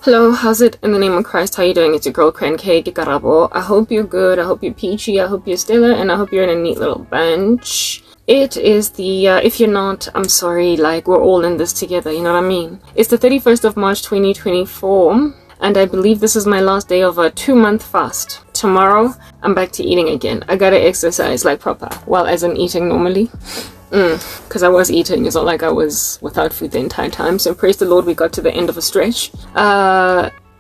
Hello, how's it in the name of Christ? How you doing? It's your girl Crancake, Karabo. I hope you're good, I hope you're peachy, I hope you're stellar, and I hope you're in a neat little bunch. It is the, if you're not, I'm sorry, like, we're all in this together, you know what I mean? It's the 31st of March 2024, and I believe this is my last day of a 2-month fast. Tomorrow, I'm back to eating again. I gotta exercise, like, proper. Well, as in eating normally. Because I was eating, it's not like I was without food the entire time. So praise the Lord, we got to the end of a stretch.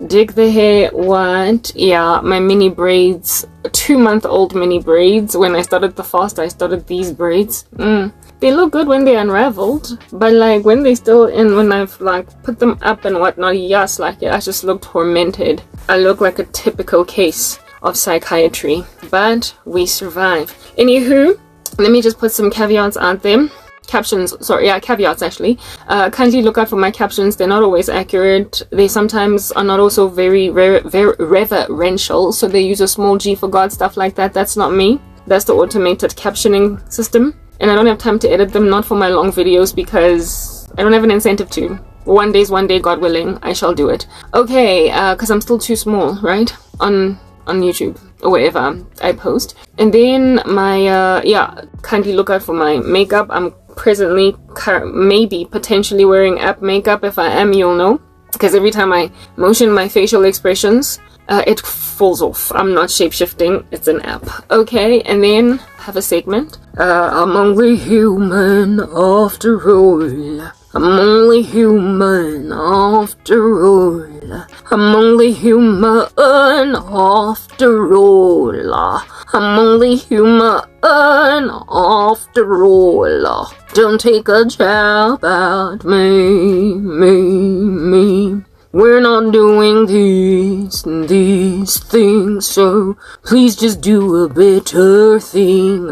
Dig the hair, what? Yeah, my mini braids, 2-month-old mini braids. When I started the fast, I started these braids. They look good when they unraveled, but like when they still in, when I've like put them up and whatnot, yes, like I just look tormented. I look like a typical case of psychiatry, but we survive. Anywho, let me just put some caveats out there. Captions, sorry, yeah, caveats actually. Kindly look out for my captions. They're not always accurate. They sometimes are not also very reverential, so they use a small g for God, stuff like that. That's not me. That's the automated captioning system. And I don't have time to edit them, not for my long videos, because I don't have an incentive to. One day, God willing, I shall do it. Okay, because I'm still too small, right? On YouTube or wherever I post. And then my yeah, kindly look out for my makeup. I'm presently maybe potentially wearing app makeup. If I am, you'll know, because every time I motion my facial expressions, it falls off. I'm not shape-shifting, it's an app. Okay, and then I have a segment. I'm only human after all. I'm only human after all. I'm only human after all. I'm only human after all. Don't take a jab at me. We're not doing these things, so please just do a better thing,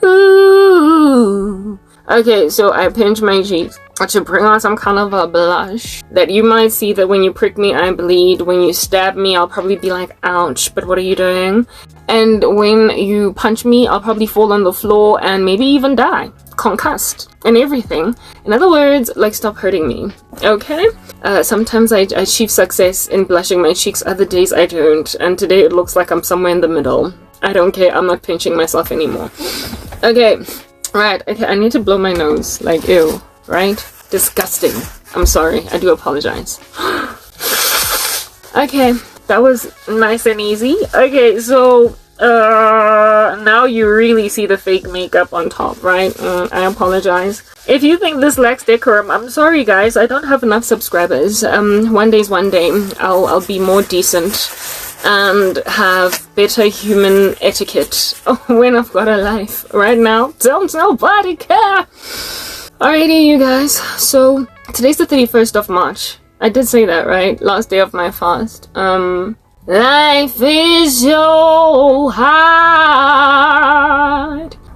Ooh. Okay, so I pinch my cheeks to bring on some kind of a blush that you might see that when you prick me, I bleed. When you stab me, I'll probably be like, ouch, but what are you doing? And when you punch me, I'll probably fall on the floor and maybe even die. Concussed and everything. In other words, like, stop hurting me. Okay? Sometimes I achieve success in blushing my cheeks, other days I don't. And today it looks like I'm somewhere in the middle. I don't care, I'm not pinching myself anymore. Okay. Right, okay, I need to blow my nose. Like, ew, right? Disgusting. I'm sorry, I do apologize. Okay, that was nice and easy. Okay, so, now you really see the fake makeup on top, right? I apologize. If you think this lacks decorum, I'm sorry guys, I don't have enough subscribers. One day, I'll be more decent and have better human etiquette when I've got a life. Right now, don't nobody care. Alrighty, you guys, so today's the 31st of March. I did say that, right? Last day of my fast. Life is so hard,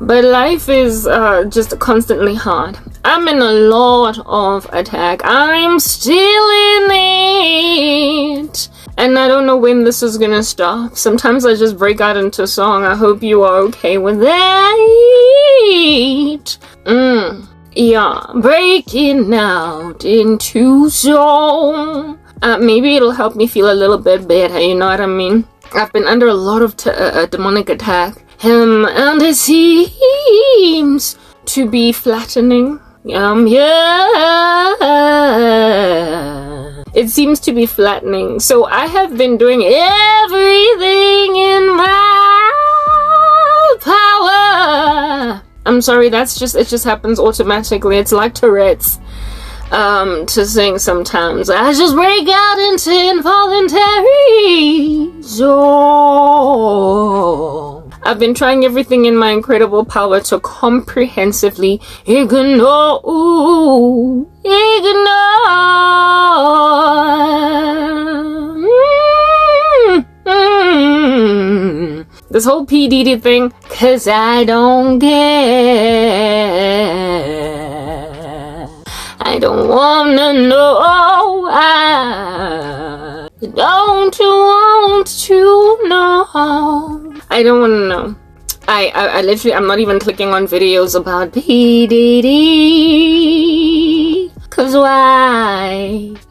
but life is just constantly hard. I'm in a lot of attack. I'm still in it. And I don't know when this is gonna stop. Sometimes I just break out into song. I hope you are okay with that. Yeah, breaking out into song. Maybe it'll help me feel a little bit better, you know what I mean? I've been under a lot of demonic attack. And it seems to be flattening. Yeah. It seems to be flattening. So I have been doing everything in my power. I'm sorry, it just happens automatically. It's like Tourette's. To sing sometimes. I just break out into involuntary song. I've been trying everything in my incredible power to comprehensively ignore. This whole P. Diddy thing, 'cause I don't care. I don't wanna know. I don't want to know. I don't wanna know. I literally, I'm not even clicking on videos about P. Diddy. 'Cause why?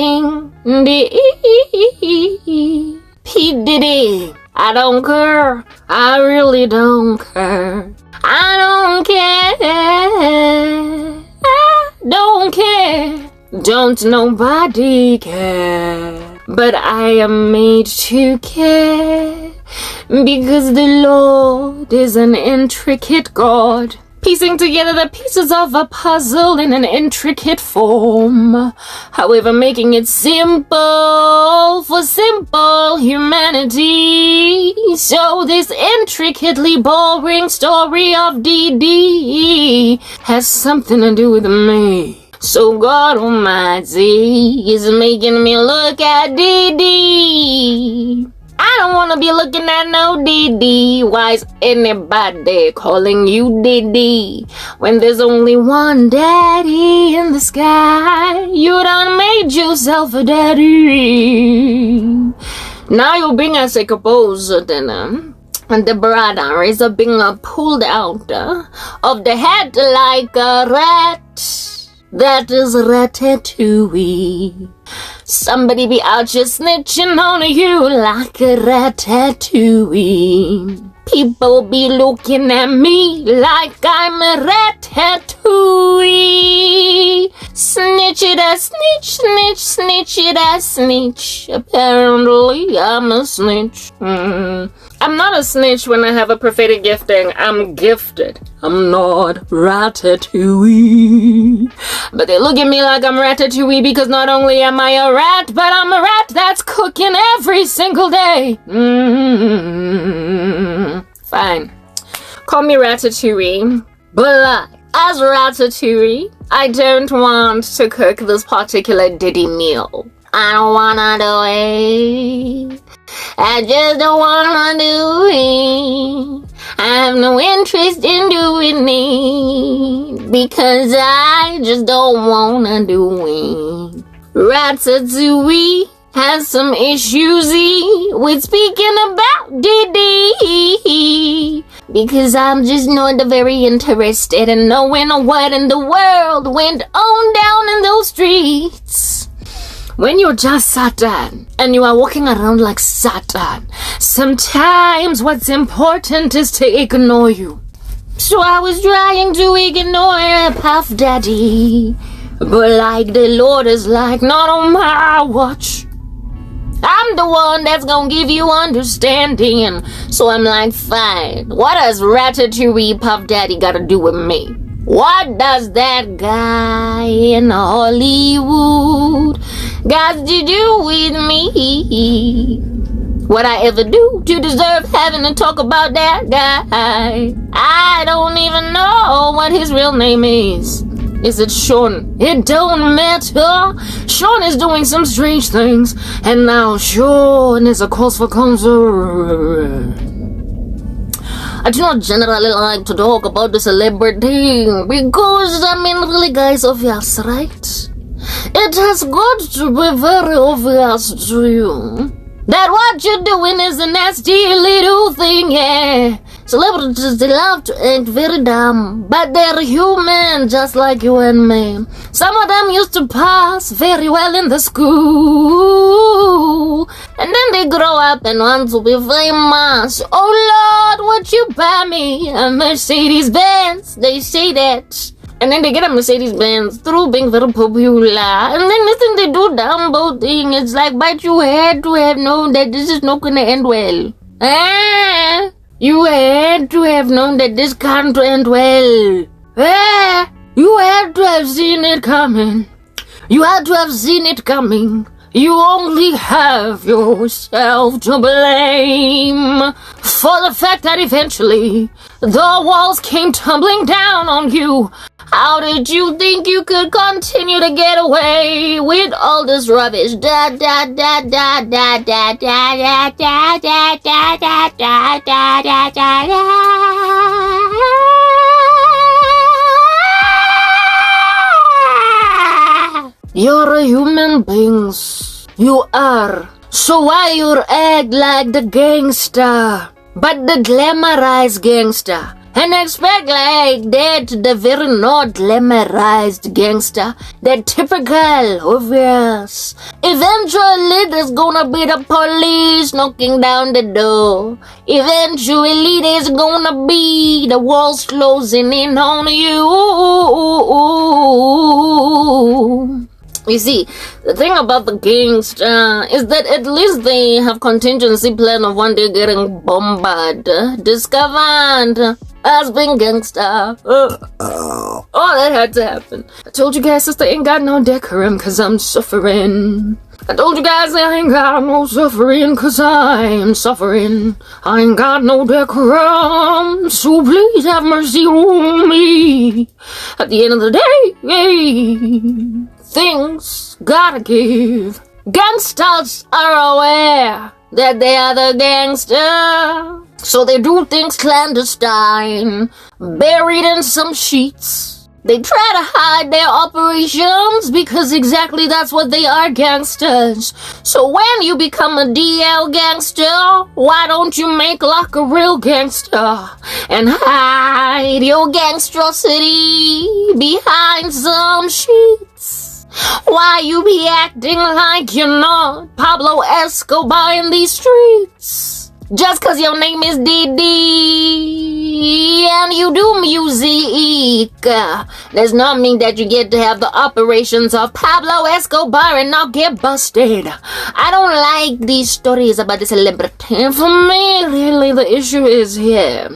ding, dee. P. Diddy. I don't care. I really don't care. I don't care. I don't care. Don't nobody care. But I am made to care. Because the Lord is an intricate God, piecing together the pieces of a puzzle in an intricate form, however making it simple for simple humanity. So this intricately boring story of DD has something to do with me. So God Almighty is making me look at DD. I don't wanna be looking at no DD. Why is anybody calling you DD? When there's only one daddy in the sky. You done made yourself a daddy. Now you're being as a composer then and the brother is being pulled out of the head like a rat. That is ratatouille. Somebody be out just snitching on you like a ratatouille. People be looking at me like I'm a ratatouille. Snitch it a snitch, snitch, snitch it a snitch. Apparently I'm a snitch. I'm not a snitch when I have a prophetic gifting. I'm gifted. I'm not ratatouille. But they look at me like I'm ratatouille because not only am I a rat, but I'm a rat that's cooking every single day. Fine. Call me ratatouille. But as ratatouille, I don't want to cook this particular Diddy meal. I don't wanna do it. I just don't wanna do it. I have no interest in doing it because I just don't wanna do it. Ratatouille has some issues with speaking about Diddy because I'm just not very interested in knowing what in the world went on down in those streets. When you're just Satan and you are walking around like Satan, sometimes what's important is to ignore you. So I was trying to ignore Puff Daddy, but like the Lord is like, not on my watch. I'm the one that's gonna give you understanding. So I'm like, fine. What does Ratatouille Puff Daddy gotta do with me? What does that guy in Hollywood got to do with me? What I ever do to deserve having to talk about that guy? I don't even know what his real name is. Is it Sean? It don't matter. Sean is doing some strange things, and now Sean is a cause for concern. I do not generally like to talk about the celebrity because, really guys, obvious, right? It has got to be very obvious to you that what you're doing is a nasty little thing, yeah. Celebrities, they love to act very dumb, but they're human, just like you and me. Some of them used to pass very well in the school, and then they grow up and want to be famous. Oh Lord, would you buy me a Mercedes-Benz? They say that. And then they get a Mercedes-Benz through being very popular. And then the thing they do dumbo thing, it's like, but you had to have known that this is not gonna end well. You had to have known that this can't end well. You had to have seen it coming. You had to have seen it coming. You only have yourself to blame for the fact that eventually the walls came tumbling down on you. How did you think you could continue to get away with all this rubbish? Da da da da da da da da da da da da da da da da. You're a human being. You are. So why you act like the gangster, but the glamorized gangster? And expect like that the very not glamorized gangster, the typical, obvious. Eventually there's gonna be the police knocking down the door. Eventually there's gonna be the walls closing in on you. You see, the thing about the gangster is that at least they have contingency plan of one day getting bombarded, discovered as being gangster. Oh, that had to happen. I told you guys sister ain't got no decorum cause I'm suffering. I told you guys I ain't got no suffering cause I'm suffering. I ain't got no decorum, so please have mercy on me. At the end of the day, things gotta give. Gangsters are aware that they are the gangster, so they do things clandestine, buried in some sheets. They try to hide their operations because exactly that's what they are, gangsters. So when you become a DL gangster, why don't you make like a real gangster and hide your gangstrosity behind some sheets? Why you be acting like you're not Pablo Escobar in these streets? Just cause your name is Didi and you do music does not mean that you get to have the operations of Pablo Escobar and not get busted. I don't like these stories about the celebrity. For me, really, the issue is here.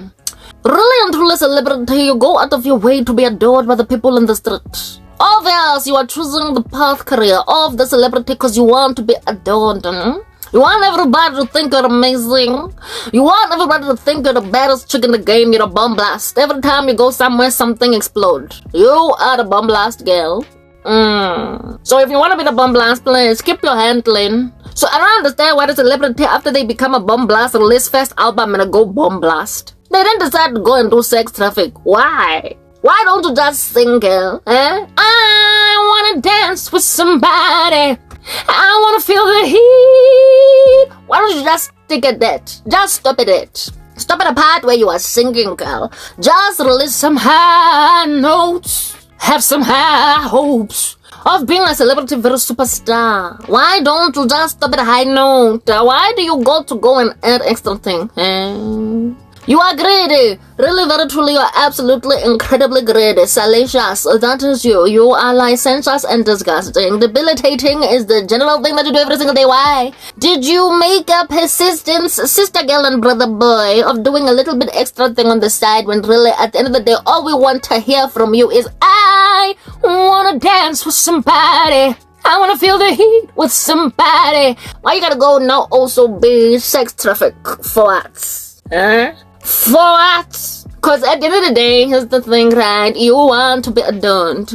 Really and truly celebrity, you go out of your way to be adored by the people in the street. Obvious, you are choosing the path career of the celebrity because you want to be adored. You want everybody to think you're amazing. You want everybody to think you're the baddest chick in the game. You're a bomb blast. Every time you go somewhere, something explodes. You are the bomb blast girl. So if you want to be the bomb blast, please keep your handling. So I don't understand why the celebrity, after they become a bomb blast, release first album and a go bomb blast. They then decide to go and do sex traffic. Why? Why don't you just sing, girl? I wanna dance with somebody. I wanna feel the heat. Why don't you just stick at that? Just stop at it. Stop at the part where you are singing, girl. Just release some high notes. Have some high hopes of being a celebrity very superstar. Why don't you just stop at a high note? Why do you go and add extra thing? You are greedy. Really, very truly, you are absolutely incredibly greedy. Salacious, that is you. You are licentious and disgusting. Debilitating is the general thing that you do every single day. Why? Did you make up persistence, sister girl and brother boy, of doing a little bit extra thing on the side when really at the end of the day, all we want to hear from you is, I wanna dance with somebody. I wanna feel the heat with somebody. Why you gotta go now also be sex traffic for what? For what? Cause at the end of the day, here's the thing, right? You want to be adored.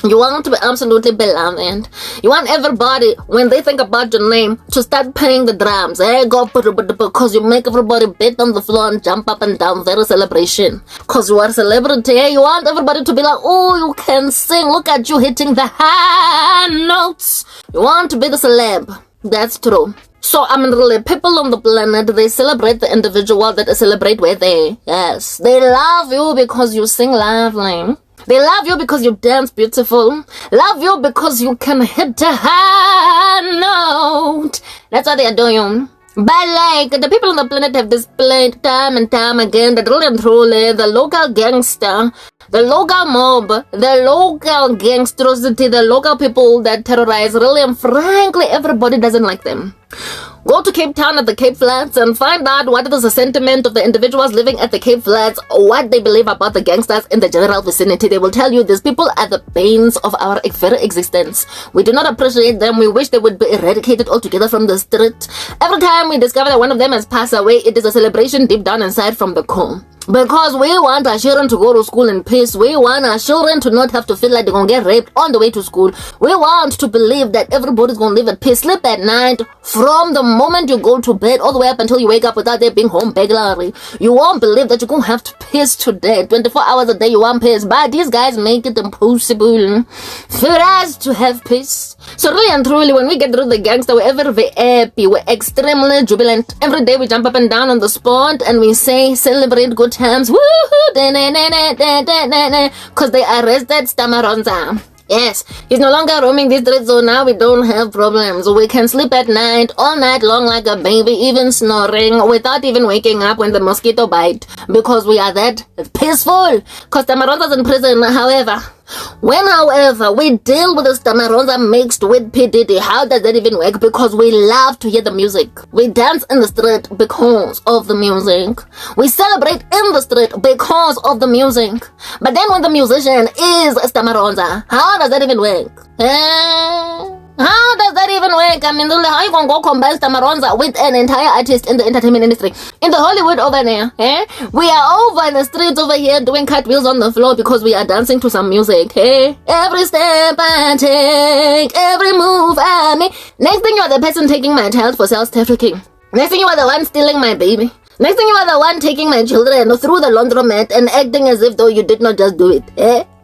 You want to be absolutely beloved. You want everybody, when they think about your name, to start playing the drums. Go because you make everybody beat on the floor and jump up and down. Very celebration. Cause you are a celebrity. You want everybody to be like, oh, you can sing. Look at you hitting the high notes. You want to be the celeb. That's true. So, I mean, really, people on the planet, they celebrate the individual that celebrate where they, yes. They love you because you sing lovely. They love you because you dance beautiful. Love you because you can hit a high note. That's why they adore you. But like, the people on the planet have displayed time and time again that really and truly, the local gangster, the local mob, the local gangsterosity, the local people that terrorize, really and frankly, everybody doesn't like them. Go to Cape Town at the Cape Flats and find out what is the sentiment of the individuals living at the Cape Flats, what they believe about the gangsters in the general vicinity. They will tell you these people are the pains of our very existence. We do not appreciate them. We wish they would be eradicated altogether from the street. Every time we discover that one of them has passed away, it is a celebration deep down inside from the core. Because we want our children to go to school in peace. We want our children to not have to feel like they're going to get raped on the way to school. We want to believe that everybody's going to live at peace. Sleep at night from the moment you go to bed all the way up until you wake up without there being home burglary. You won't believe that you're going to have to piss today. 24 hours a day you want piss. But these guys make it impossible for us to have peace. So really and truly, when we get through the gangster, we're very happy. We're extremely jubilant. Every day we jump up and down on the spot and we say, celebrate good times. Woohoo! Because they arrested Stamaronza. Yes, he's no longer roaming these streets, so now we don't have problems. We can sleep at night, all night long like a baby, even snoring, without even waking up when the mosquito bite. Because we are that peaceful. Because Stamaronza's in prison, however. However, we deal with the Stamaronza mixed with P. Diddy, how does that even work? Because we love to hear the music. We dance in the street because of the music. We celebrate in the street because of the music. But then when the musician is Stamaronza, how does that even work? How does that even work? I mean, how you gonna go combine Stamaronza with an entire artist in the entertainment industry? In the Hollywood over there, we are over in the streets over here doing cartwheels on the floor because we are dancing to some music, Every step I take, every move I make. Next thing you are the person taking my child for self-trafficking. Next thing you are the one stealing my baby. Next thing you are the one taking my children through the laundromat and acting as if though you did not just do it,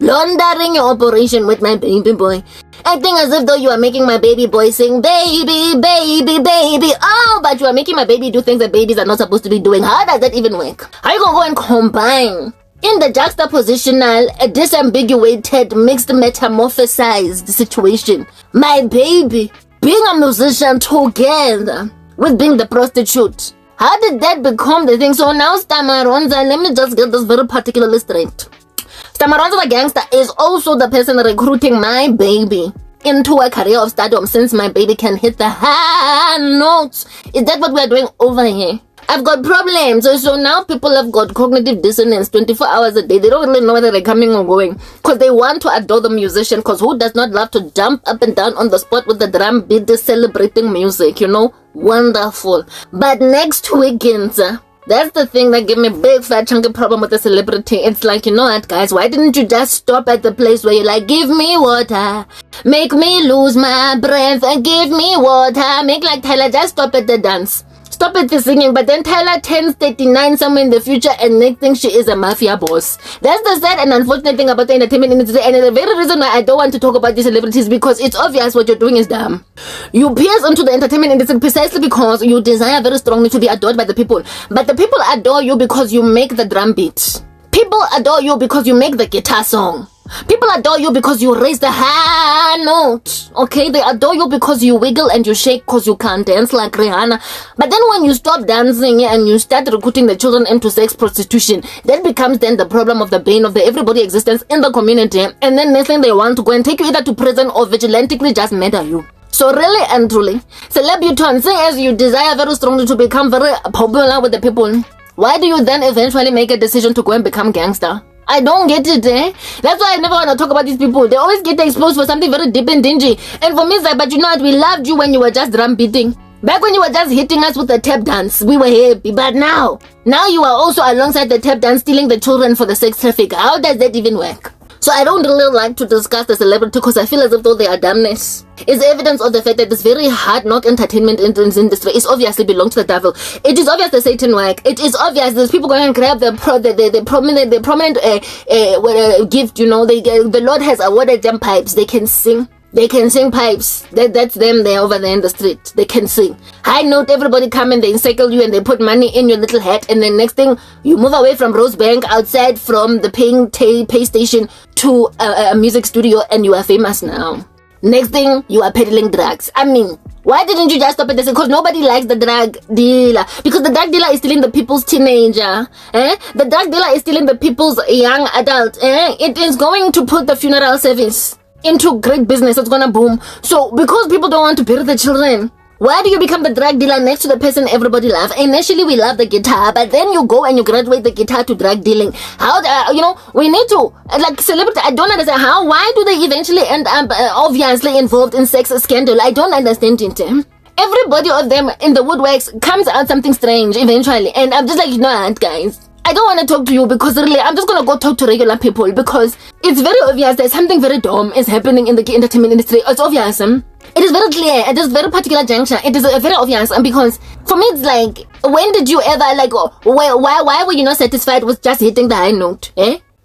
Laundering your operation with my baby boy. Acting as if though you are making my baby boy sing, baby, baby, baby. Oh, but you are making my baby do things that babies are not supposed to be doing. How does that even work? How are you gonna go and combine in the juxtapositional, disambiguated, mixed, metamorphosized situation, my baby being a musician together with being the prostitute? How did that become the thing? So now Stamaronza, let me just get this very particularly straight. Stamaronza the gangster is also the person recruiting my baby into a career of stardom since my baby can hit the high notes. Is that what we're doing over here? I've got problems. So now people have got cognitive dissonance 24 hours a day. They don't really know whether they're coming or going because they want to adore the musician, because who does not love to jump up and down on the spot with the drum beat, celebrating music, Wonderful. But next weekend, that's the thing that gave me a big fat chunky problem with the celebrity. It's like, you know what, guys, why didn't you just stop at the place where you're like, give me water, make me lose my breath, and give me water, make like Tyler, just stop at the dance. Stop at the singing, but then Tyler turns 39 somewhere in the future and they think she is a mafia boss. That's the sad and unfortunate thing about the entertainment industry, and the very reason why I don't want to talk about these celebrities, because it's obvious what you're doing is dumb. You pierce into the entertainment industry precisely because you desire very strongly to be adored by the people. But the people adore you because you make the drum beat. People adore you because you make the guitar song. People adore you because you raise the high note, okay? They adore you because you wiggle and you shake because you can't dance like Rihanna. But then when you stop dancing and you start recruiting the children into sex prostitution, that becomes then the problem of the bane of the everybody existence in the community. And then next thing they want to go and take you either to prison or vigilantically just murder you. So really and truly, Celebuton, seeing as you desire very strongly to become very popular with the people, why do you then eventually make a decision to go and become gangster? I don't get it, That's why I never want to talk about these people. They always get exposed for something very deep and dingy. And for me, it's like, but you know what? We loved you when you were just drum beating. Back when you were just hitting us with the tap dance, we were happy. But now you are also alongside the tap dance stealing the children for the sex traffic. How does that even work? So I don't really like to discuss the celebrity because I feel as if though they are dumbness. It's evidence of the fact that this very hard knock entertainment industry is obviously belong to the devil. It is obvious the Satan work. It is obvious there's people going and grab the prominent gift. The Lord has awarded them pipes. They can sing. They can sing pipes. That's them there over there in the street. They can sing. High note, everybody come and they encircle you and they put money in your little hat. And then next thing, you move away from Rosebank outside from the pay station to a music studio and you are famous now. Next thing, you are peddling drugs. I mean, why didn't you just stop at this? Because nobody likes the drug dealer. Because the drug dealer is stealing the people's teenager. The drug dealer is stealing the people's young adult. It is going to put the funeral service into great business. It's gonna boom. So because people don't want to bury the children, why do you become the drug dealer next to the person everybody loves? Initially we love the guitar, but then you go and you graduate the guitar to drug dealing. How we need to like celebrity. I don't understand how. Why do they eventually end up obviously involved in sex scandal? I don't understand it. Everybody of them in the woodworks comes out something strange eventually, and I'm just like, you know what, guys, I don't want to talk to you because really I'm just going to go talk to regular people because it's very obvious that something very dumb is happening in the entertainment industry. It's obvious. It is very clear at this very particular juncture. It is very obvious because for me it's like, when did you ever why were you not satisfied with just hitting the high note?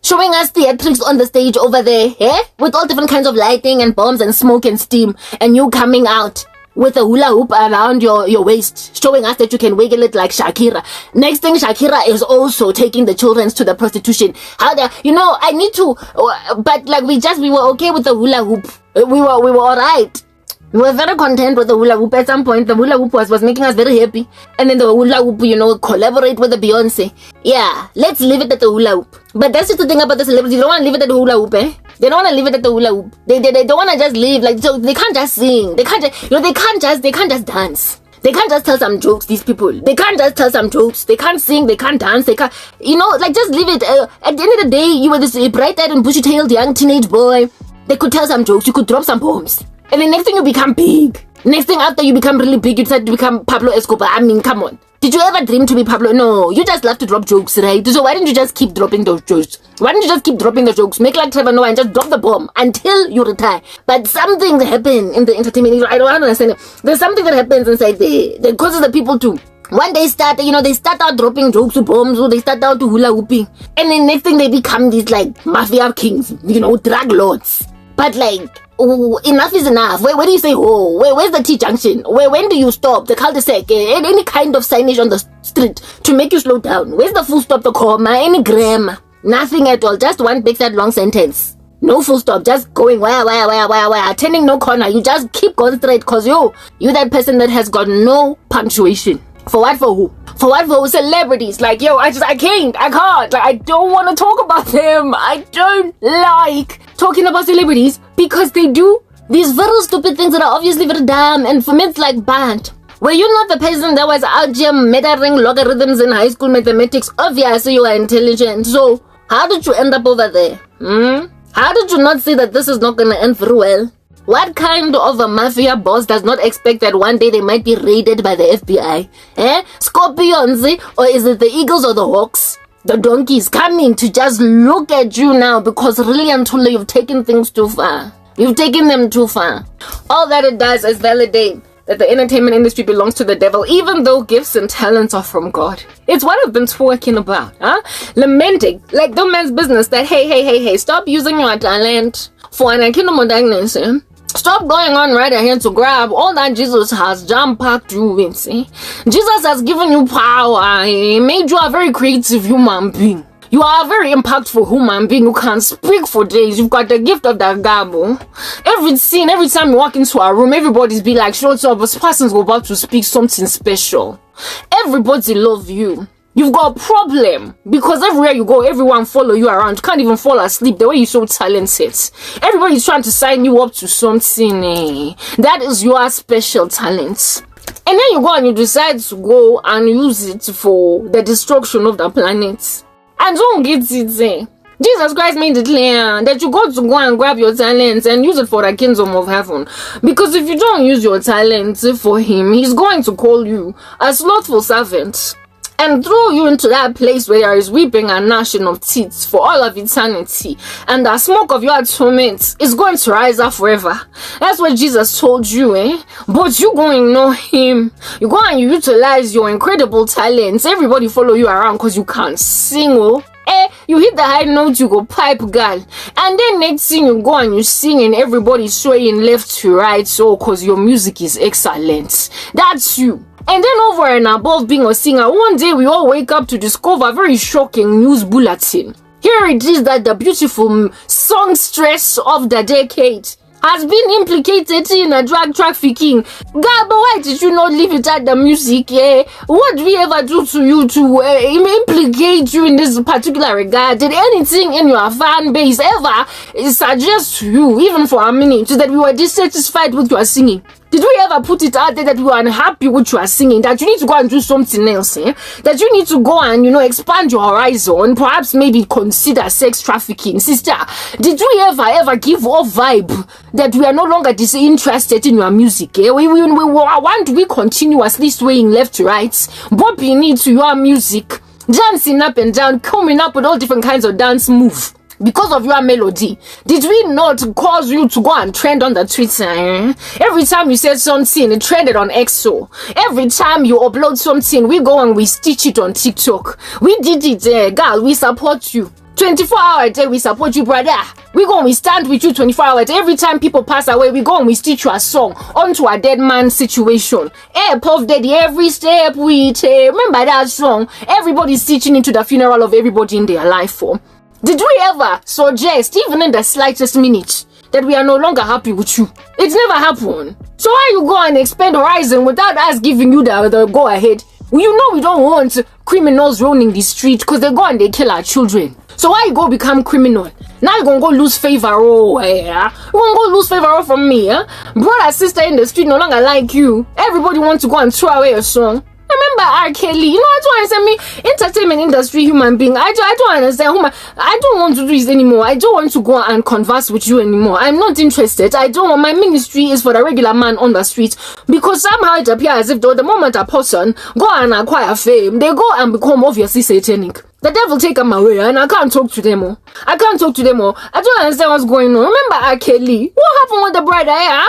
Showing us theatrics on the stage over there, with all different kinds of lighting and bombs and smoke and steam, and you coming out with a hula hoop around your waist, showing us that you can wiggle it like Shakira. Next thing, Shakira is also taking the children to the prostitution. I need to, but like we were okay with the hula hoop. We were alright. We were very content with the hula hoop. At some point, the hula hoop was making us very happy. And then the hula hoop, collaborate with the Beyonce. Yeah, let's leave it at the hula hoop. But that's just the thing about the celebrities. You don't want to leave it at the hula hoop, They don't want to leave it at the hula hoop. They don't want to just leave. Like, so they can't just sing. They can't just, they can't just dance. They can't just tell some jokes, these people. They can't just tell some jokes. They can't sing. They can't dance. They can't, just leave it. At the end of the day, you were this bright-eyed and bushy-tailed young teenage boy. They could tell some jokes. You could drop some bombs. And the next thing you become big. Next thing after you become really big, you decide to become Pablo Escobar. I mean, come on. Did you ever dream to be Pablo? No, you just love to drop jokes, right? So why didn't you just keep dropping those jokes? Why didn't you just keep dropping the jokes? Make like Trevor Noah and just drop the bomb until you retire. But something happens in the entertainment industry. I don't understand it. There's something that happens inside there that causes the people to, when they start, they start out dropping jokes to bombs, or they start out to hula hooping. And then next thing they become these like mafia kings, drug lords. But like, enough is enough. Where do you say, where's the T-junction? When do you stop? The cul-de-sac? Any kind of signage on the street to make you slow down? Where's the full stop, the comma, any grammar? Nothing at all. Just one big fat long sentence. No full stop. Just going where, turning no corner. You just keep going straight because you're that person that has got no punctuation. For what, for who? For what, for who? Celebrities. Like, I can't. Like, I don't want to talk about them. I don't like talking about celebrities because they do these very stupid things that are obviously very dumb, and for me it's like bad. Were you not the person that was out here measuring logarithms in high school mathematics? Obviously you are intelligent. So how did you end up over there? How did you not see that this is not going to end very well? What kind of a mafia boss does not expect that one day they might be raided by the FBI? Scorpions, or is it the eagles or the hawks? The donkeys coming to just look at you now because really and truly you've taken things too far. You've taken them too far. All that it does is validate that the entertainment industry belongs to the devil, even though gifts and talents are from God. It's what I've been twerking about, lamenting, like the man's business that, hey, stop using your talent for an kingdom. Stop going on right ahead to grab all that Jesus has jam-packed you in, see? Jesus has given you power. He made you a very creative human being. You are a very impactful human being who can speak for days. You've got the gift of that Karabo. Every time you walk into a room, everybody's be like, shut up, this person's about to speak something special. Everybody loves you. You've got a problem because everywhere you go, everyone follow you around. You can't even fall asleep the way you're so talented. Everybody's trying to sign you up to something. That is your special talent. And then you go and you decide to go and use it for the destruction of the planet. And don't get it. Jesus Christ made it clear that you got to go and grab your talents and use it for the kingdom of heaven. Because if you don't use your talents for him, he's going to call you a slothful servant and throw you into that place where there is weeping and gnashing of teeth for all of eternity. And the smoke of your torment is going to rise up forever. That's what Jesus told you, But you go and know him. You go and you utilize your incredible talents. Everybody follow you around because you can sing, You hit the high note, you go pipe, girl. And then next thing you go and you sing and everybody's swaying left to right, so cause your music is excellent. That's you. And then over and above being a singer, one day we all wake up to discover a very shocking news bulletin. Here it is that the beautiful songstress of the decade has been implicated in a drug trafficking. God, but why did you not leave it at the music? What did we ever do to you to implicate you in this particular regard? Did anything in your fan base ever suggest to you, even for a minute, that we were dissatisfied with your singing? Did we ever put it out there that we were unhappy with your singing, that you need to go and do something else, that you need to go and, expand your horizon, perhaps maybe consider sex trafficking? Sister, did we ever give off vibe that we are no longer disinterested in your music? We continuously swaying left to right, bopping into your music, dancing up and down, coming up with all different kinds of dance moves? Because of your melody, did we not cause you to go and trend on the Twitter? Every time you said something, it trended on EXO. Every time you upload something, we go and we stitch it on TikTok. We did it, girl. We support you. 24-hour a day, we support you, brother. We go and we stand with you 24 hours. Every time people pass away, we go and we stitch you a song onto a dead man situation. Puff Daddy, every step we take. Remember that song? Everybody's stitching into the funeral of everybody in their life for. Did we ever suggest, even in the slightest minute, that we are no longer happy with you? It's never happened. So why you go and expand horizon without us giving you the go-ahead? We don't want criminals roaming the street because they go and they kill our children. So why you go become criminal? Now you're gonna go lose favor, You're gonna go lose favor from me, Brother, sister in the street no longer like you. Everybody wants to go and throw away your song. Remember R. Kelly? I don't understand me. Entertainment industry, human being. I don't understand I don't want to do this anymore. I don't want to go and converse with you anymore. I'm not interested. I don't want. My ministry is for the regular man on the street, because somehow it appears as if the moment a person go and acquire fame, they go and become obviously satanic. The devil take them away and I can't talk to them. I don't understand what's going on. Remember R. Kelly? What happened with the brother,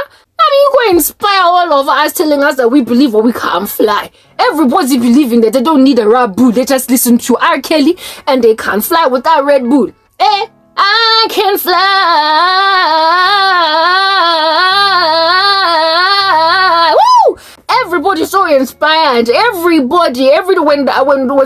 you go inspire all of us, telling us that we believe or we can't fly. Everybody believing that they don't need a Red Bull. They just listen to R. Kelly and they can fly without Red Bull. I can fly. Woo! Everybody's so inspired. When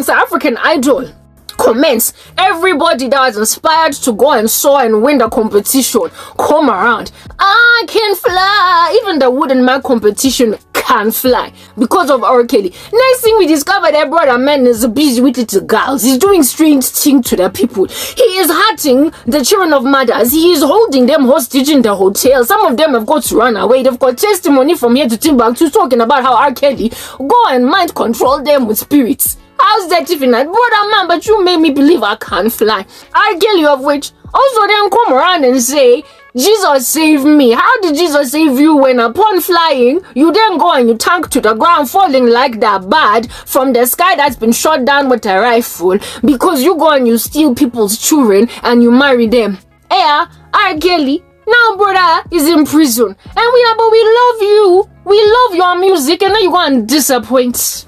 South African Idol comments, everybody that was inspired to go and soar and win the competition come around. I can fly. Even the wooden man competition can fly because of R. Kelly. Next thing we discover, that brother man is busy with little girls. He's doing strange things to the people. He is hurting the children of mothers. He is holding them hostage in the hotel. Some of them have got to run away. They've got testimony from here to Timbuktu talking about how R. Kelly go and mind control them with spirits. How's that even that? Brother man, but you made me believe I can't fly. R. Kelly, of which also then come around and say, Jesus saved me. How did Jesus save you when upon flying, you then go and you tank to the ground, falling like that bird from the sky that's been shot down with a rifle, because you go and you steal people's children and you marry them? R. Kelly, now brother is in prison. And we love you. We love your music, and now you go and disappoint.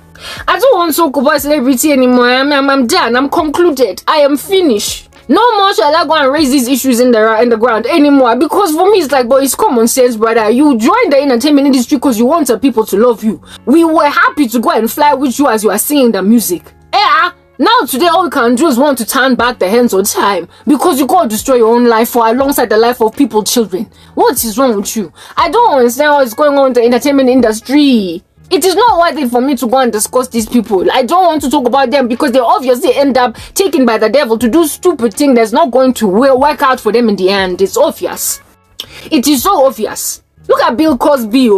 I don't want to talk about celebrity anymore. I'm done. I'm concluded. I am finished. No more shall I go and raise these issues in the ground anymore, because for me it's like, boy, it's common sense, brother. You joined the entertainment industry because you wanted people to love you. We were happy to go and fly with you as you are singing the music. Now today all you can do is want to turn back the hands of time because you can't destroy your own life for alongside the life of people, children. What is wrong with you? I don't understand what's going on in the entertainment industry. It is not worth it for me to go and discuss these people. I don't want to talk about them because they obviously end up taken by the devil to do stupid things that's not going to work out for them in the end. It's obvious. It is so obvious. Look at Bill Cosby.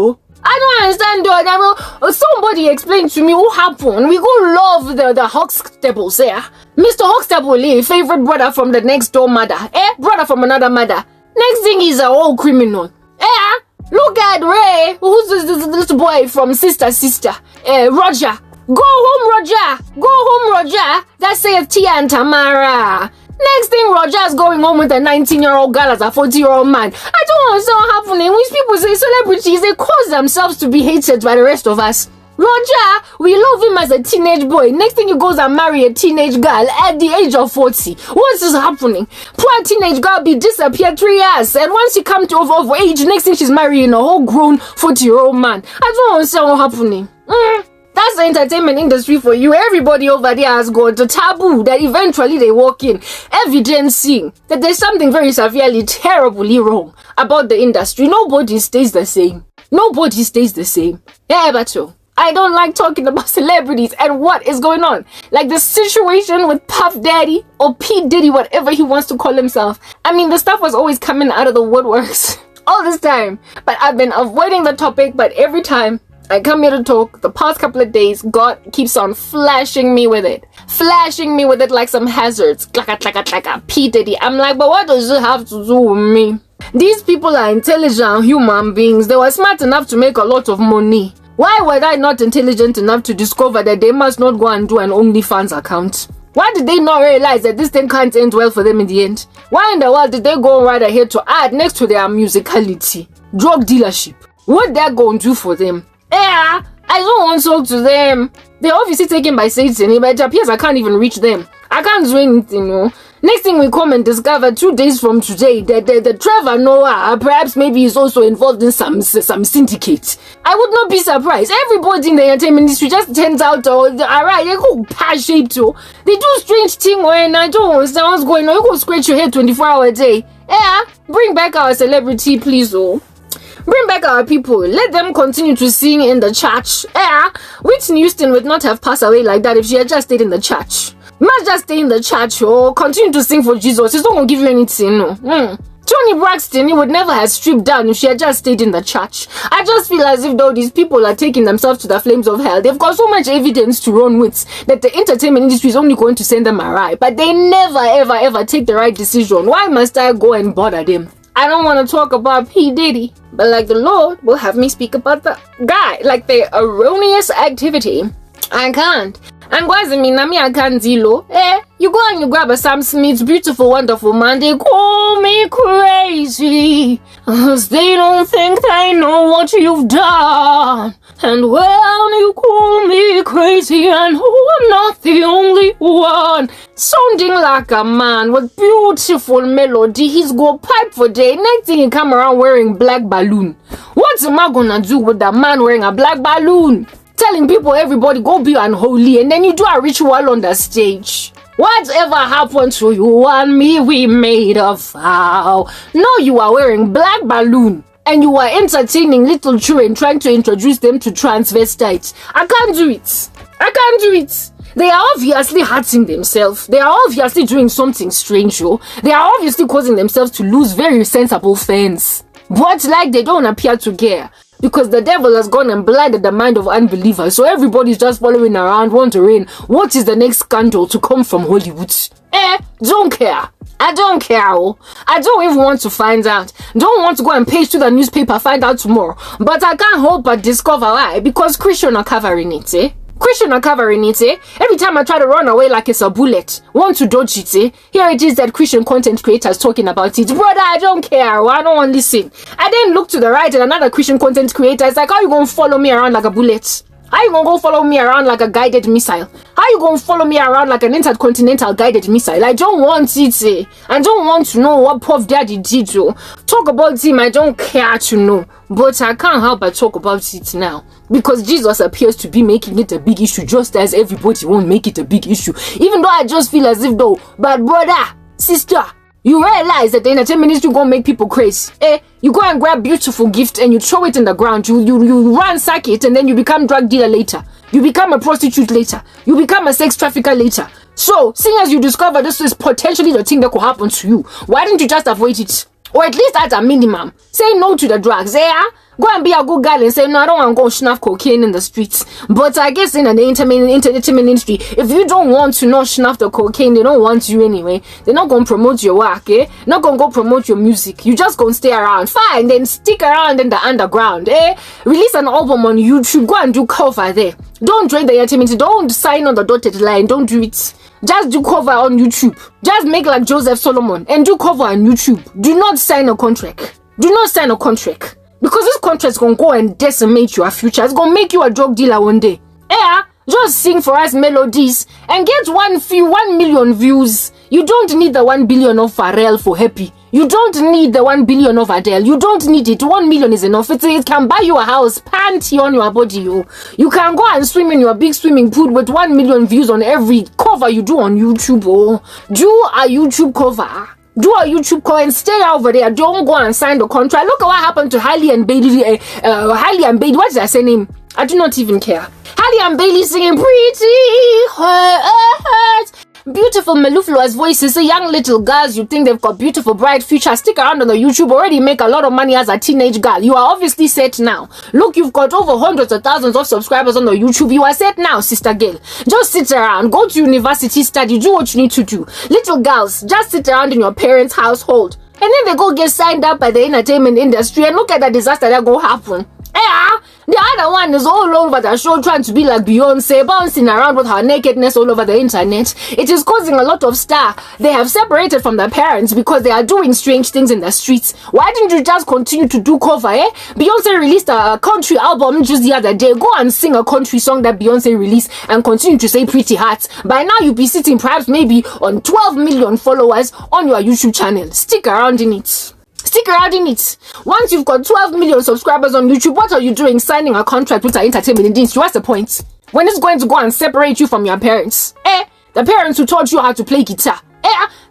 I don't understand though. Somebody explain to me what happened. We go love the Huxtables there. Mr. Huxtable, favorite brother from the next door mother. Brother from another mother. Next thing is a old criminal. Look at Ray, who's this little boy from Sister. Roger. Go home, Roger. Go home, Roger. That's Tia and Tamara. Next thing, Roger's going home with a 19-year-old girl as a 40-year-old man. I don't understand what's happening. When people say celebrities, they cause themselves to be hated by the rest of us. Roger, we love him as a teenage boy. Next thing he goes and marry a teenage girl at the age of 40. What is happening? Poor teenage girl be disappeared 3 years. And once she comes to of age, next thing she's marrying a whole grown 40-year-old man. I don't understand what's happening. That's the entertainment industry for you. Everybody over there has got the taboo that eventually they walk in, evidencing that there's something very severely, terribly wrong about the industry. Nobody stays the same. Nobody stays the same. Yeah, but so I don't like talking about celebrities and what is going on. Like the situation with Puff Daddy or P. Diddy, whatever he wants to call himself. I mean, the stuff was always coming out of the woodworks all this time. But I've been avoiding the topic, but every time I come here to talk, the past couple of days, God keeps on flashing me with it. Flashing me with it like some hazards. Clacka, P. Diddy. I'm like, but what does it have to do with me? These people are intelligent human beings. They were smart enough to make a lot of money. Why were I not intelligent enough to discover that they must not go and do an OnlyFans account? Why did they not realize that this thing can't end well for them in the end? Why in the world did they go right ahead to add next to their musicality drug dealership? What that going to do for them? Yeah, I don't want to talk to them. They're obviously taken by Satan, but it appears I can't even reach them. I can't do anything, no. Next thing we come and discover 2 days from today that the Trevor Noah perhaps maybe is also involved in some syndicate. I would not be surprised. Everybody in the entertainment industry just turns out alright, they go past shape too. They do strange thing when I don't understand what's going on. You go scratch your head 24-hour a day. Yeah, bring back our celebrity, please, oh. Bring back our people. Let them continue to sing in the church. Yeah, Whitney Houston would not have passed away like that if she had just stayed in the church. You must just stay in the church or continue to sing for Jesus. It's not going to give you anything, no. Toni Braxton, he would never have stripped down if she had just stayed in the church. I just feel as if though these people are taking themselves to the flames of hell. They've got so much evidence to run with that the entertainment industry is only going to send them awry. But they never, ever take the right decision. Why must I go and bother them? I don't want to talk about P. Diddy, but like the Lord will have me speak about the guy, like the erroneous activity. I can't. And I can't zilo. You go and you grab a Sam Smith's Beautiful Wonderful Man, they call me crazy, 'cause they don't think they know what you've done. And well, you call me crazy, and I'm not the only one. Sounding like a man with beautiful melody, he's got pipe for day. Next thing he come around wearing black balloon. What's am I gonna do with that man wearing a black balloon? Telling people everybody go be unholy, and then you do a ritual on the stage. Whatever happened to you and me, we made a vow. No, you are wearing black balloon and you are entertaining little children trying to introduce them to transvestites. I can't do it. I can't do it. They are obviously hurting themselves. They are obviously doing something strange, yo. They are obviously causing themselves to lose very sensible fans. But like they don't appear to care. Because the devil has gone and blinded the mind of unbelievers. So everybody's just following around wondering what is the next scandal to come from Hollywood. Don't care. I don't care. I don't even want to find out. Don't want to go and page to the newspaper, find out tomorrow. But I can't help but discover why. Because Christians are covering it, Christian are covering it, Every time I try to run away like it's a bullet, want to dodge it, Here it is that Christian content creators talking about it. Brother, I don't care. I don't want to listen. I then look to the right and another Christian content creator is like, how you gonna follow me around like a bullet? How you gonna go follow me around like a guided missile? How you gonna follow me around like an intercontinental guided missile? I don't want it, I don't want to know what Puff Daddy did, Talk about him, I don't care to know. But I can't help but talk about it now. Because Jesus appears to be making it a big issue, just as everybody won't make it a big issue. Even though I just feel as if though, but brother, sister, you realize that the entertainment industry gonna make people crazy. You go and grab beautiful gift and you throw it in the ground. You ransack it and then you become drug dealer later. You become a prostitute later. You become a sex trafficker later. So, seeing as you discover this is potentially the thing that could happen to you, why didn't you just avoid it? Or at least at a minimum, say no to the drugs, Go and be a good girl and say, no, I don't want to go snuff cocaine in the streets. But I guess in the entertainment industry, if you don't want to not snuff the cocaine, they don't want you anyway. They're not going to promote your work, Not going to go promote your music. You just going to stay around. Fine, then stick around in the underground, Release an album on YouTube. Go and do cover there. Don't join the entertainment. Don't sign on the dotted line. Don't do it. Just do cover on YouTube. Just make like Joseph Solomon and do cover on YouTube. Do not sign a contract. Do not sign a contract. Because this contract's gonna go and decimate your future. It's gonna make you a drug dealer one day. Yeah, just sing for us melodies and get 1 million views. You don't need the 1 billion of Pharrell for happy. You don't need the 1 billion of Adele. You don't need it. 1 million is enough. It can buy you a house, panty on your body. You can go and swim in your big swimming pool with 1 million views on every cover you do on YouTube. Do a YouTube cover. Do a YouTube call and stay over there. Don't go and sign the contract. Look at what happened to Hailey and Bailey. Hailey and Bailey. What did I say name? I do not even care. Hailey and Bailey singing Pretty Hurt. Beautiful mellifluous voices. So young little girls, you think they've got beautiful bright future. Stick around on the YouTube. Already make a lot of money as a teenage girl. You are obviously set now. Look, you've got over hundreds of thousands of subscribers on the YouTube. You are set now, sister girl. Just sit around. Go to university, study. Do what you need to do. Little girls, just sit around in your parents' household. And then they go get signed up by the entertainment industry and look at the disaster that go happen. Yeah, the other one is all over the show trying to be like Beyonce, bouncing around with her nakedness all over the internet. It is causing a lot of stir. They have separated from their parents because they are doing strange things in the streets. Why didn't you just continue to do cover, Beyonce released a country album just the other day. Go and sing a country song that Beyonce released and continue to say Pretty Hearts. By now you'll be sitting perhaps maybe on 12 million followers on your YouTube channel. Stick around in it. Stick around in it. Once you've got 12 million subscribers on YouTube, what are you doing signing a contract with an entertainment industry? What's the point? When it's going to go and separate you from your parents? The parents who taught you how to play guitar.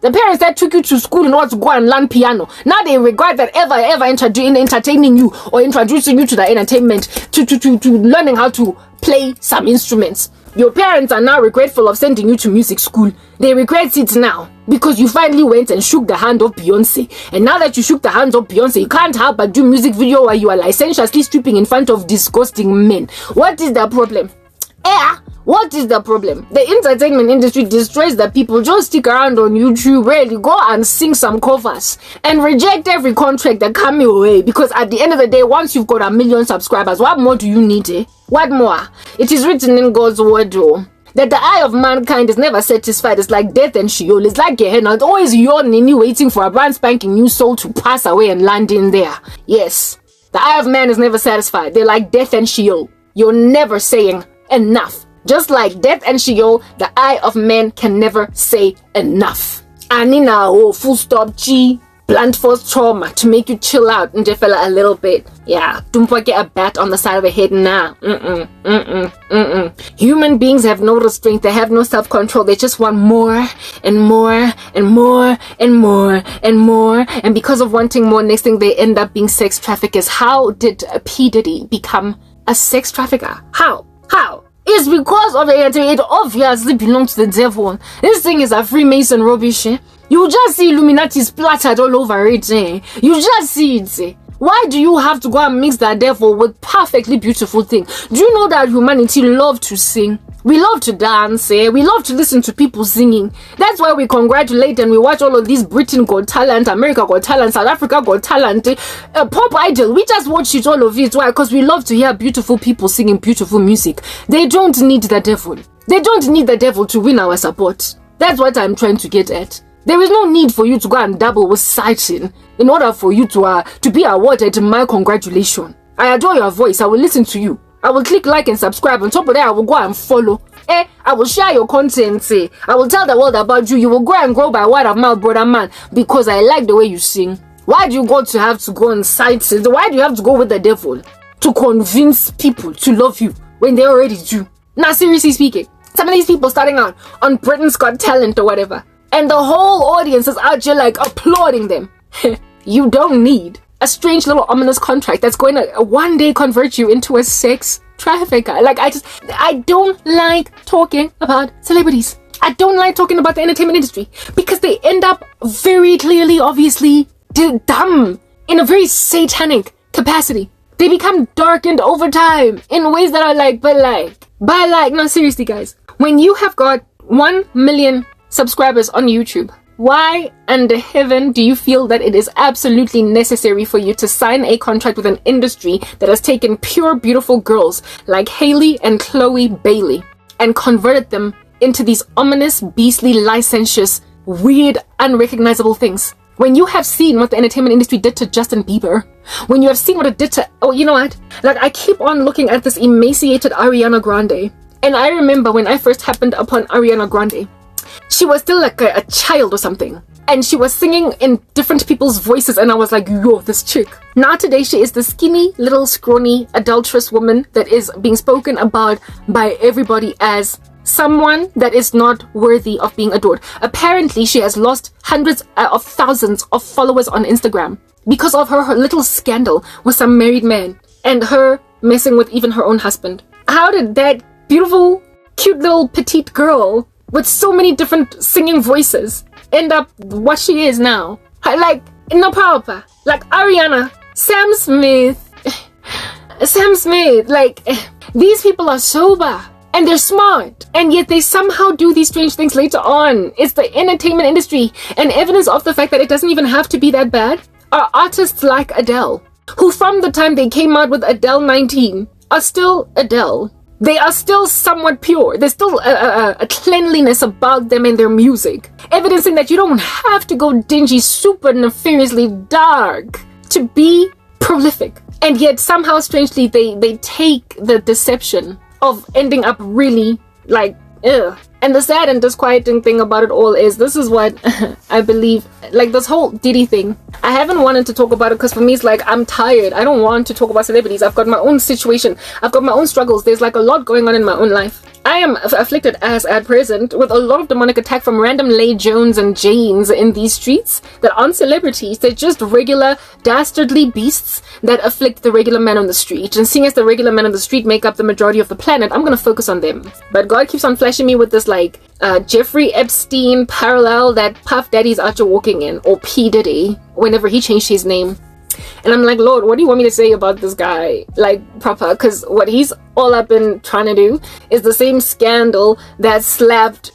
The parents that took you to school in order to go and learn piano. Now they regret that ever entertaining you or introducing you to the entertainment, to learning how to play some instruments. Your parents are now regretful of sending you to music school. They regret it now because you finally went and shook the hand of Beyonce. And now that you shook the hands of Beyonce, you can't help but do music video while you are licentiously stripping in front of disgusting men. What is the problem? What is the problem? The entertainment industry destroys the people. Just stick around on YouTube, really go and sing some covers and reject every contract that come your way, because at the end of the day, once you've got 1 million subscribers, what more do you need? What more? It is written in God's word that the eye of mankind is never satisfied. It's like death and Sheol. It's like Gehenna. It's always yawning, waiting for a brand spanking new soul to pass away and land in there. Yes, the eye of man is never satisfied. They're like death and Sheol. You're never saying enough. Just like death and Sheol, the eye of man can never say enough. Anina, full stop, G. Blunt force trauma to make you chill out and develop a little bit. Yeah, don't get a bat on the side of the head now. Human beings have no restraint. They have no self-control. They just want more and more and more and more and more. And because of wanting more, next thing they end up being sex traffickers. How did P. Diddy become a sex trafficker? How? It's because of it obviously belongs to the devil. This thing is a Freemason rubbish. You just see Illuminati splattered all over it. You just see it. Why do you have to go and mix the devil with perfectly beautiful things? Do you know that humanity love to sing? We love to dance, we love to listen to people singing. That's why we congratulate and we watch all of these Britain Got Talent, America Got Talent, South Africa Got Talent, Pop Idol. We just watch it, all of it. Why? Because we love to hear beautiful people singing beautiful music. They don't need the devil. They don't need the devil to win our support. That's what I'm trying to get at. There is no need for you to go and dabble with Satan in order for you to be awarded my congratulations. I adore your voice. I will listen to you. I will click like and subscribe. On top of that, I will go and follow. I will share your content. I will tell the world about you. You will grow and grow by word of mouth, brother man, because I like the way you sing. Why do you have to go on sites? Why do you have to go with the devil to convince people to love you when they already do? Now, seriously speaking, some of these people starting out on Britain's Got Talent or whatever, and the whole audience is out here like applauding them. You don't need a strange little ominous contract that's going to one day convert you into a sex trafficker. Like, I don't like talking about celebrities. I don't like talking about the entertainment industry because they end up very clearly, obviously, dumb in a very satanic capacity. They become darkened over time in ways that are no, seriously, guys. When you have got 1 million subscribers on YouTube, why under heaven do you feel that it is absolutely necessary for you to sign a contract with an industry that has taken pure, beautiful girls like Hailey and Chloe Bailey and converted them into these ominous, beastly, licentious, weird, unrecognizable things? When you have seen what the entertainment industry did to Justin Bieber, when you have seen what it did to, oh, you know what? Like, I keep on looking at this emaciated Ariana Grande. And I remember when I first happened upon Ariana Grande, she was still like a child or something. And she was singing in different people's voices. And I was like, yo, this chick. Now today, she is the skinny, little, scrawny, adulterous woman that is being spoken about by everybody as someone that is not worthy of being adored. Apparently, she has lost hundreds of thousands of followers on Instagram because of her little scandal with some married man and her messing with even her own husband. How did that beautiful, cute little petite girl with so many different singing voices end up what she is now? Like, no power. Like Ariana, Sam Smith, like, these people are sober. And they're smart, and yet they somehow do these strange things later on. It's the entertainment industry, and evidence of the fact that it doesn't even have to be that bad are artists like Adele, who from the time they came out with Adele 19 are still Adele. They are still somewhat pure. There's still a cleanliness about them in their music, evidencing that you don't have to go dingy, super nefariously dark to be prolific. And yet somehow, strangely, they take the deception of ending up really like ugh. And the sad and disquieting thing about it all is this is what I believe, like this whole Diddy thing. I haven't wanted to talk about it because for me it's like I'm tired. I don't want to talk about celebrities. I've got my own situation. I've got my own struggles. There's like a lot going on in my own life. I am afflicted as at present with a lot of demonic attack from random Lay Jones and Janes in these streets that aren't celebrities. They're just regular dastardly beasts that afflict the regular man on the street. And seeing as the regular men on the street make up the majority of the planet, I'm gonna focus on them. But God keeps on flashing me with this like Jeffrey Epstein parallel that Puff Daddy's out here walking in, or P. Diddy, whenever he changed his name. And I'm like, Lord, what do you want me to say about this guy? Like, proper, because what he's all up in trying to do is the same scandal that slapped,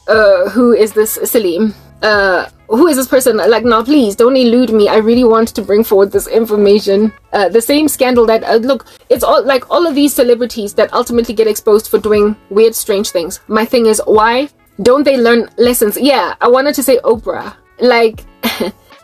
who is this Salim? Who is this person? Like, no, please, don't elude me. I really want to bring forward this information. The same scandal that, look, it's all, like, all of these celebrities that ultimately get exposed for doing weird, strange things. My thing is, why don't they learn lessons? Yeah, I wanted to say Oprah. Like,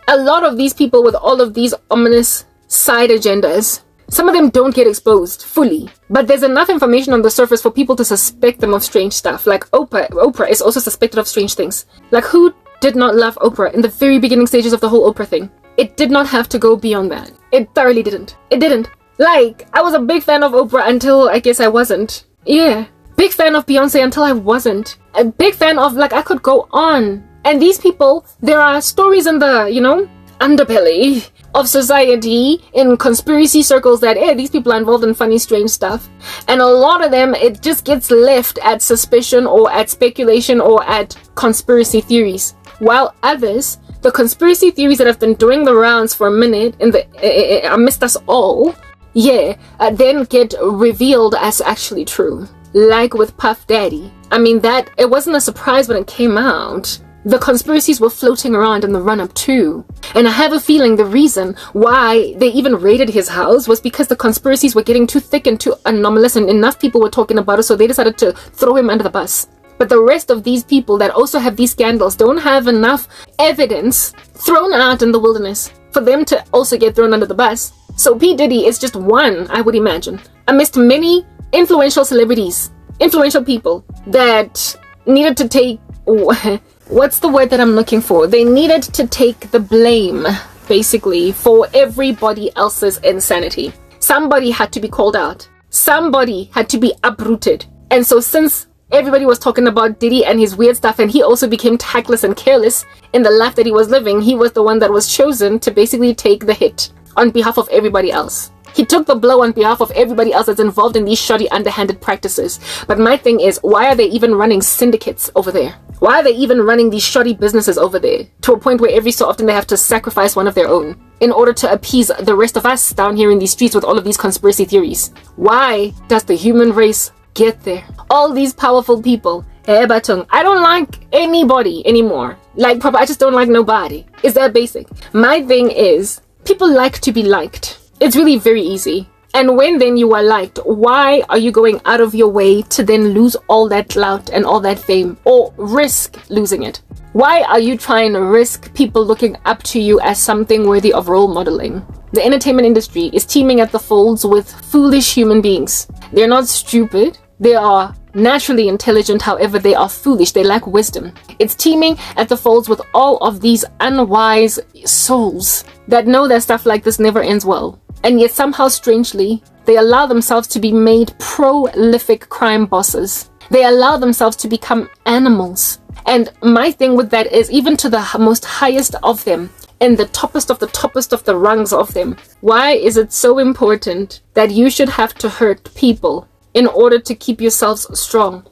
a lot of these people with all of these ominous side agendas, some of them don't get exposed fully, but there's enough information on the surface for people to suspect them of strange stuff. Like Oprah is also suspected of strange things. Like, who did not love Oprah in the very beginning stages of the whole Oprah thing? It did not have to go beyond that. It thoroughly didn't. It didn't. Like, I was a big fan of Oprah until I guess I wasn't. Yeah. Big fan of Beyonce until I wasn't. A big fan of, like, I could go on. And these people, there are stories in the, you know, underbelly of society in conspiracy circles that, hey, these people are involved in funny, strange stuff. And a lot of them, it just gets left at suspicion or at speculation or at conspiracy theories. While others, the conspiracy theories that have been doing the rounds for a minute in the amidst us all, then get revealed as actually true. Like with Puff Daddy. I mean, that it wasn't a surprise when it came out. The conspiracies were floating around in the run-up too. And I have a feeling the reason why they even raided his house was because the conspiracies were getting too thick and too anomalous and enough people were talking about it, so they decided to throw him under the bus. But the rest of these people that also have these scandals don't have enough evidence thrown out in the wilderness for them to also get thrown under the bus. So P. Diddy is just one, I would imagine, amidst many influential celebrities, influential people that needed to take... What's the word that I'm looking for? They needed to take the blame, basically, for everybody else's insanity. Somebody had to be called out. Somebody had to be uprooted. And so since everybody was talking about Diddy and his weird stuff, and he also became tactless and careless in the life that he was living, he was the one that was chosen to basically take the hit on behalf of everybody else. He took the blow on behalf of everybody else that's involved in these shoddy, underhanded practices. But my thing is, why are they even running syndicates over there? Why are they even running these shoddy businesses over there? To a point where every so often they have to sacrifice one of their own in order to appease the rest of us down here in these streets with all of these conspiracy theories. Why does the human race get there? All these powerful people. I don't like anybody anymore. Like, proper, I just don't like nobody. Is that basic? My thing is, people like to be liked. It's really very easy. And when then you are liked, why are you going out of your way to then lose all that clout and all that fame or risk losing it? Why are you trying to risk people looking up to you as something worthy of role modeling? The entertainment industry is teeming at the folds with foolish human beings. They're not stupid. They are naturally intelligent, however, they are foolish. They lack wisdom. It's teeming at the folds with all of these unwise souls that know that stuff like this never ends well. And yet somehow, strangely, they allow themselves to be made prolific crime bosses. They allow themselves to become animals. And my thing with that is, even to the most highest of them, and the toppest of the rungs of them, why is it so important that you should have to hurt people in order to keep yourselves strong?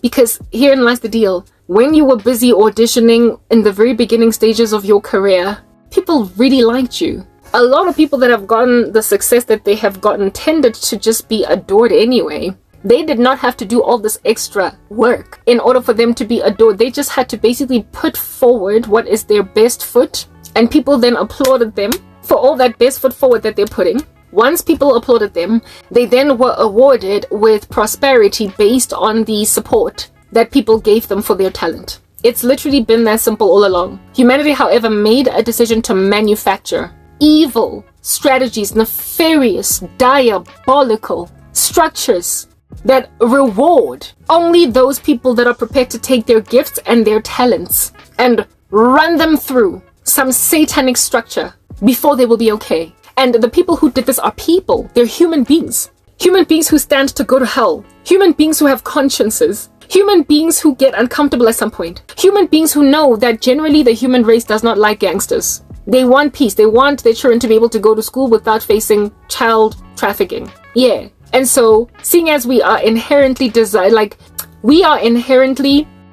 Because herein lies the deal. When you were busy auditioning in the very beginning stages of your career, people really liked you. A lot of people that have gotten the success that they have gotten tended to just be adored anyway. They did not have to do all this extra work in order for them to be adored. They just had to basically put forward what is their best foot, and people then applauded them for all that best foot forward that they're putting. Once people applauded them, they then were awarded with prosperity based on the support that people gave them for their talent. It's literally been that simple all along. Humanity, however, made a decision to manufacture evil strategies, nefarious, diabolical structures that reward only those people that are prepared to take their gifts and their talents and run them through some satanic structure before they will be okay. And the people who did this are people. They're human beings. Human beings who stand to go to hell. Human beings who have consciences. Human beings who get uncomfortable at some point. Human beings who know that generally the human race does not like gangsters. They want peace. They want their children to be able to go to school without facing child trafficking. Yeah. And so, seeing as we are inherently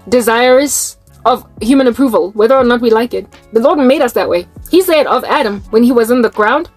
desirous of human approval, whether or not we like it. The Lord made us that way. He said of Adam when he was in the ground,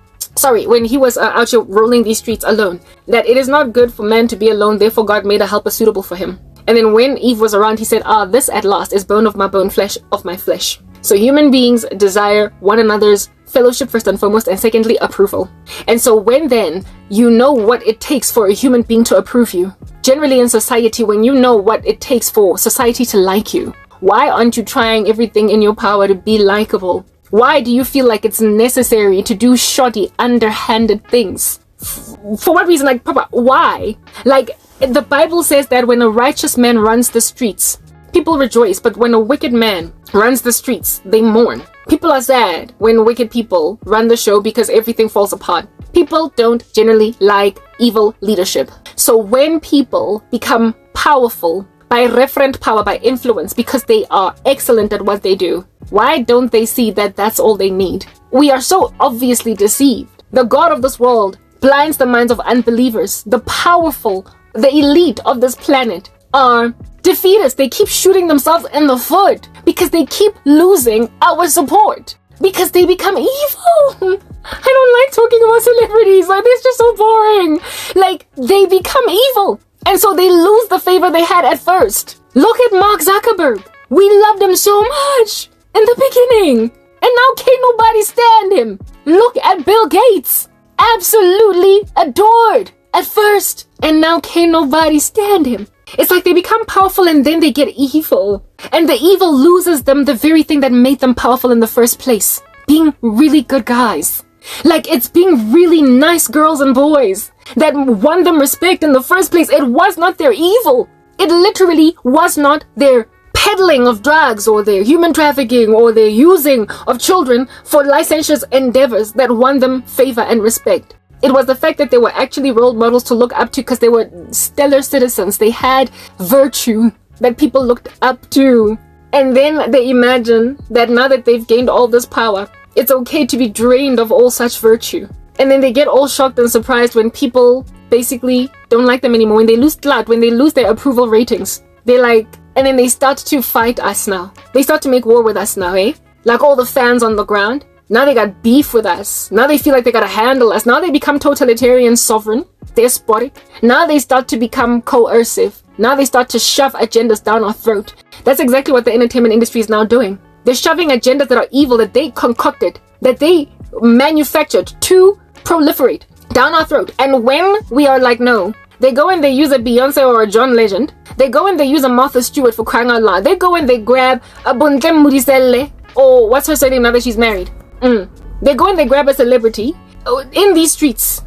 when he was out here rolling these streets alone, that it is not good for man to be alone, therefore God made a helper suitable for him. And then when Eve was around, he said, this at last is bone of my bone, flesh of my flesh. So human beings desire one another's fellowship first and foremost, and secondly, approval. And so when then you know what it takes for a human being to approve you, generally in society, when you know what it takes for society to like you, why aren't you trying everything in your power to be likable? Why do you feel like it's necessary to do shoddy, underhanded things? For what reason? Like, Papa, why? Like, the Bible says that when a righteous man runs the streets, people rejoice, but when a wicked man runs the streets, they mourn. People are sad when wicked people run the show because everything falls apart. People don't generally like evil leadership. So when people become powerful by referent power, by influence, because they are excellent at what they do, why don't they see that that's all they need? We are so obviously deceived. The God of this world blinds the minds of unbelievers. The powerful, the elite of this planet are defeaters. They keep shooting themselves in the foot because they keep losing our support, because they become evil. I don't like talking about celebrities. Like, it's just so boring. Like, they become evil, and so they lose the favor they had at first. Look at Mark Zuckerberg. We loved him so much in the beginning, and now can't nobody stand him. Look at Bill Gates. Absolutely adored at first, and now can't nobody stand him. It's like they become powerful and then they get evil. And the evil loses them the very thing that made them powerful in the first place. Being really good guys. Like, it's being really nice girls and boys that won them respect in the first place. It was not their evil. It literally was not their peddling of drugs or their human trafficking or their using of children for licentious endeavors that won them favor and respect. It was the fact that they were actually role models to look up to because they were stellar citizens. They had virtue that people looked up to. And then they imagine that now that they've gained all this power, it's okay to be drained of all such virtue. And then they get all shocked and surprised when people basically don't like them anymore. When they lose clout, when they lose their approval ratings. They're like, and then they start to fight us now. They start to make war with us now, eh? Like all the fans on the ground. Now they got beef with us. Now they feel like they gotta handle us. Now they become totalitarian, sovereign, despotic. Now they start to become coercive. Now they start to shove agendas down our throat. That's exactly what the entertainment industry is now doing. They're shoving agendas that are evil, that they concocted, that they manufactured to proliferate down our throat. And when we are like, no, They go and they use a Beyonce or a John Legend. They go and they use a Martha Stewart, for crying out loud. They go and they grab a Bontle Mudiselle, or what's her surname now that she's married? They go and they grab a celebrity in these streets,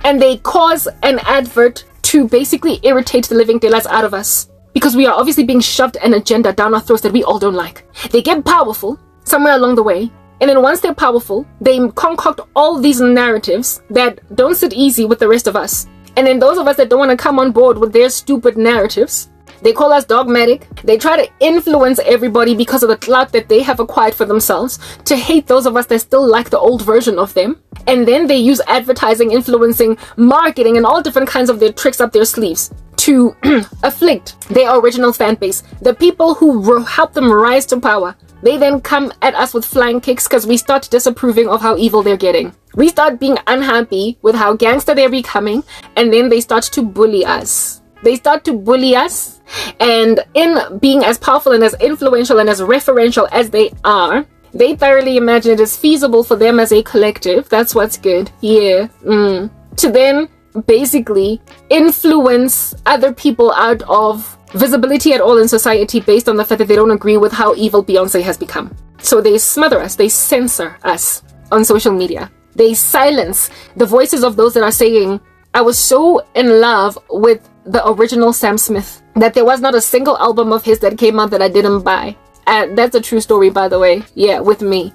and they cause an advert to basically irritate the living daylights out of us, because we are obviously being shoved an agenda down our throats that we all don't like. They get powerful somewhere along the way, and then once they're powerful, they concoct all these narratives that don't sit easy with the rest of us. And then those of us that don't want to come on board with their stupid narratives, they call us dogmatic. They try to influence everybody because of the clout that they have acquired for themselves to hate those of us that still like the old version of them. And then they use advertising, influencing, marketing, and all different kinds of their tricks up their sleeves to afflict their original fan base, the people who help them rise to power. They then come at us with flying kicks because we start disapproving of how evil they're getting. We start being unhappy with how gangster they're becoming, and then they start to bully us. They start to bully us, and in being as powerful and as influential and as referential as they are, they thoroughly imagine it is feasible for them as a collective. That's what's good. Yeah. To then basically influence other people out of visibility at all in society based on the fact that they don't agree with how evil Beyonce has become. So they smother us, they censor us on social media. They silence the voices of those that are saying, I was so in love with the original Sam Smith that there was not a single album of his that came out that I didn't buy. And that's a true story, by the way. Yeah, with me.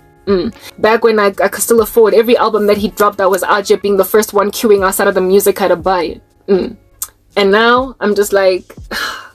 Back when I could still afford every album that he dropped, I was out here being the first one queuing outside of the music to buy it. And now I'm just like,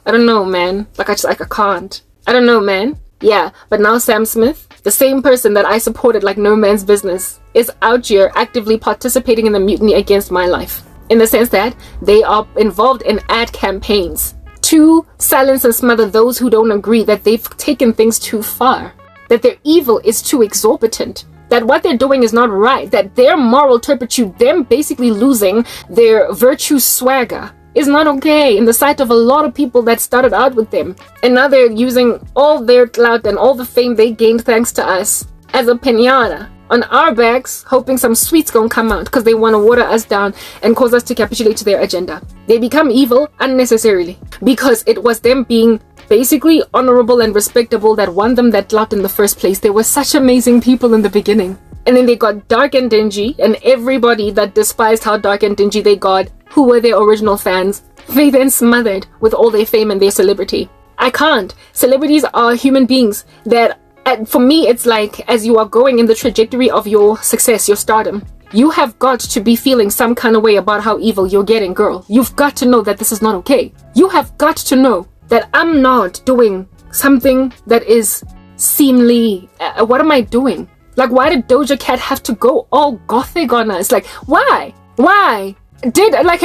I don't know, man. I can't. I don't know, man. Yeah, but now Sam Smith, the same person that I supported like no man's business, is out here actively participating in the mutiny against my life. In the sense that they are involved in ad campaigns to silence and smother those who don't agree that they've taken things too far, that their evil is too exorbitant, that what they're doing is not right, that their moral turpitude, them basically losing their virtue swagger, is not okay in the sight of a lot of people that started out with them. And now they're using all their clout and all the fame they gained thanks to us as a piñata on our backs, hoping some sweets gonna come out because they want to water us down and cause us to capitulate to their agenda. They become evil unnecessarily because it was them being basically honorable and respectable that won them that clout in the first place. They were such amazing people in the beginning. And then they got dark and dingy, and everybody that despised how dark and dingy they got, who were their original fans, they then smothered with all their fame and their celebrity. I can't. Celebrities are human beings that, for me, it's like as you are going in the trajectory of your success, your stardom, you have got to be feeling some kind of way about how evil you're getting, girl. You've got to know that this is not okay. You have got to know that I'm not doing something that is seemly. What am I doing? Like, why did Doja Cat have to go all gothic on us? Like, why? Why? Did, like,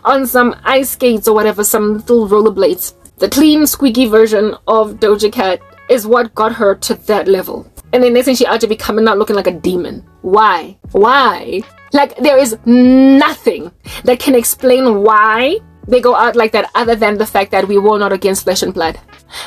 on some ice skates or whatever, some little rollerblades. The clean, squeaky version of Doja Cat is what got her to that level. And then next thing she out to be coming out looking like a demon. Why? Why? Like, there is nothing that can explain why they go out like that other than the fact that we war not against flesh and blood,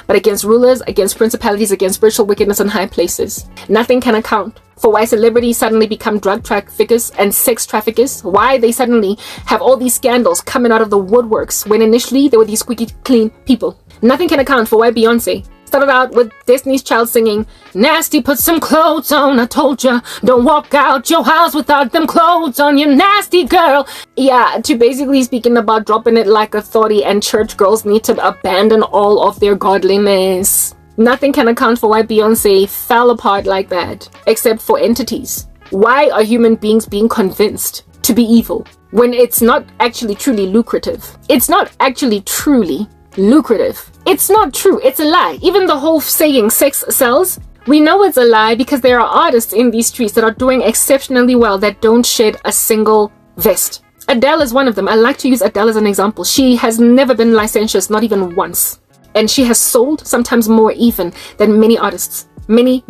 but against rulers, against principalities, against spiritual wickedness in high places. Nothing can account for why celebrities suddenly become drug traffickers and sex traffickers, why they suddenly have all these scandals coming out of the woodworks when initially they were these squeaky clean people. Nothing can account for why Beyonce started out with Destiny's Child singing, nasty, put some clothes on, I told ya, don't walk out your house without them clothes on, you nasty girl. Yeah, to basically speaking about dropping it like authority and church girls need to abandon all of their godliness. Nothing can account for why Beyonce fell apart like that, except for entities. Why are human beings being convinced to be evil when it's not actually truly lucrative? It's not actually truly lucrative. It's not true. It's a lie. Even the whole saying sex sells, we know it's a lie because there are artists in these streets that are doing exceptionally well that don't shed a single vest. Adele is one of them. I like to use Adele as an example. She has never been licentious, not even once. And she has sold sometimes more even than many artists. Many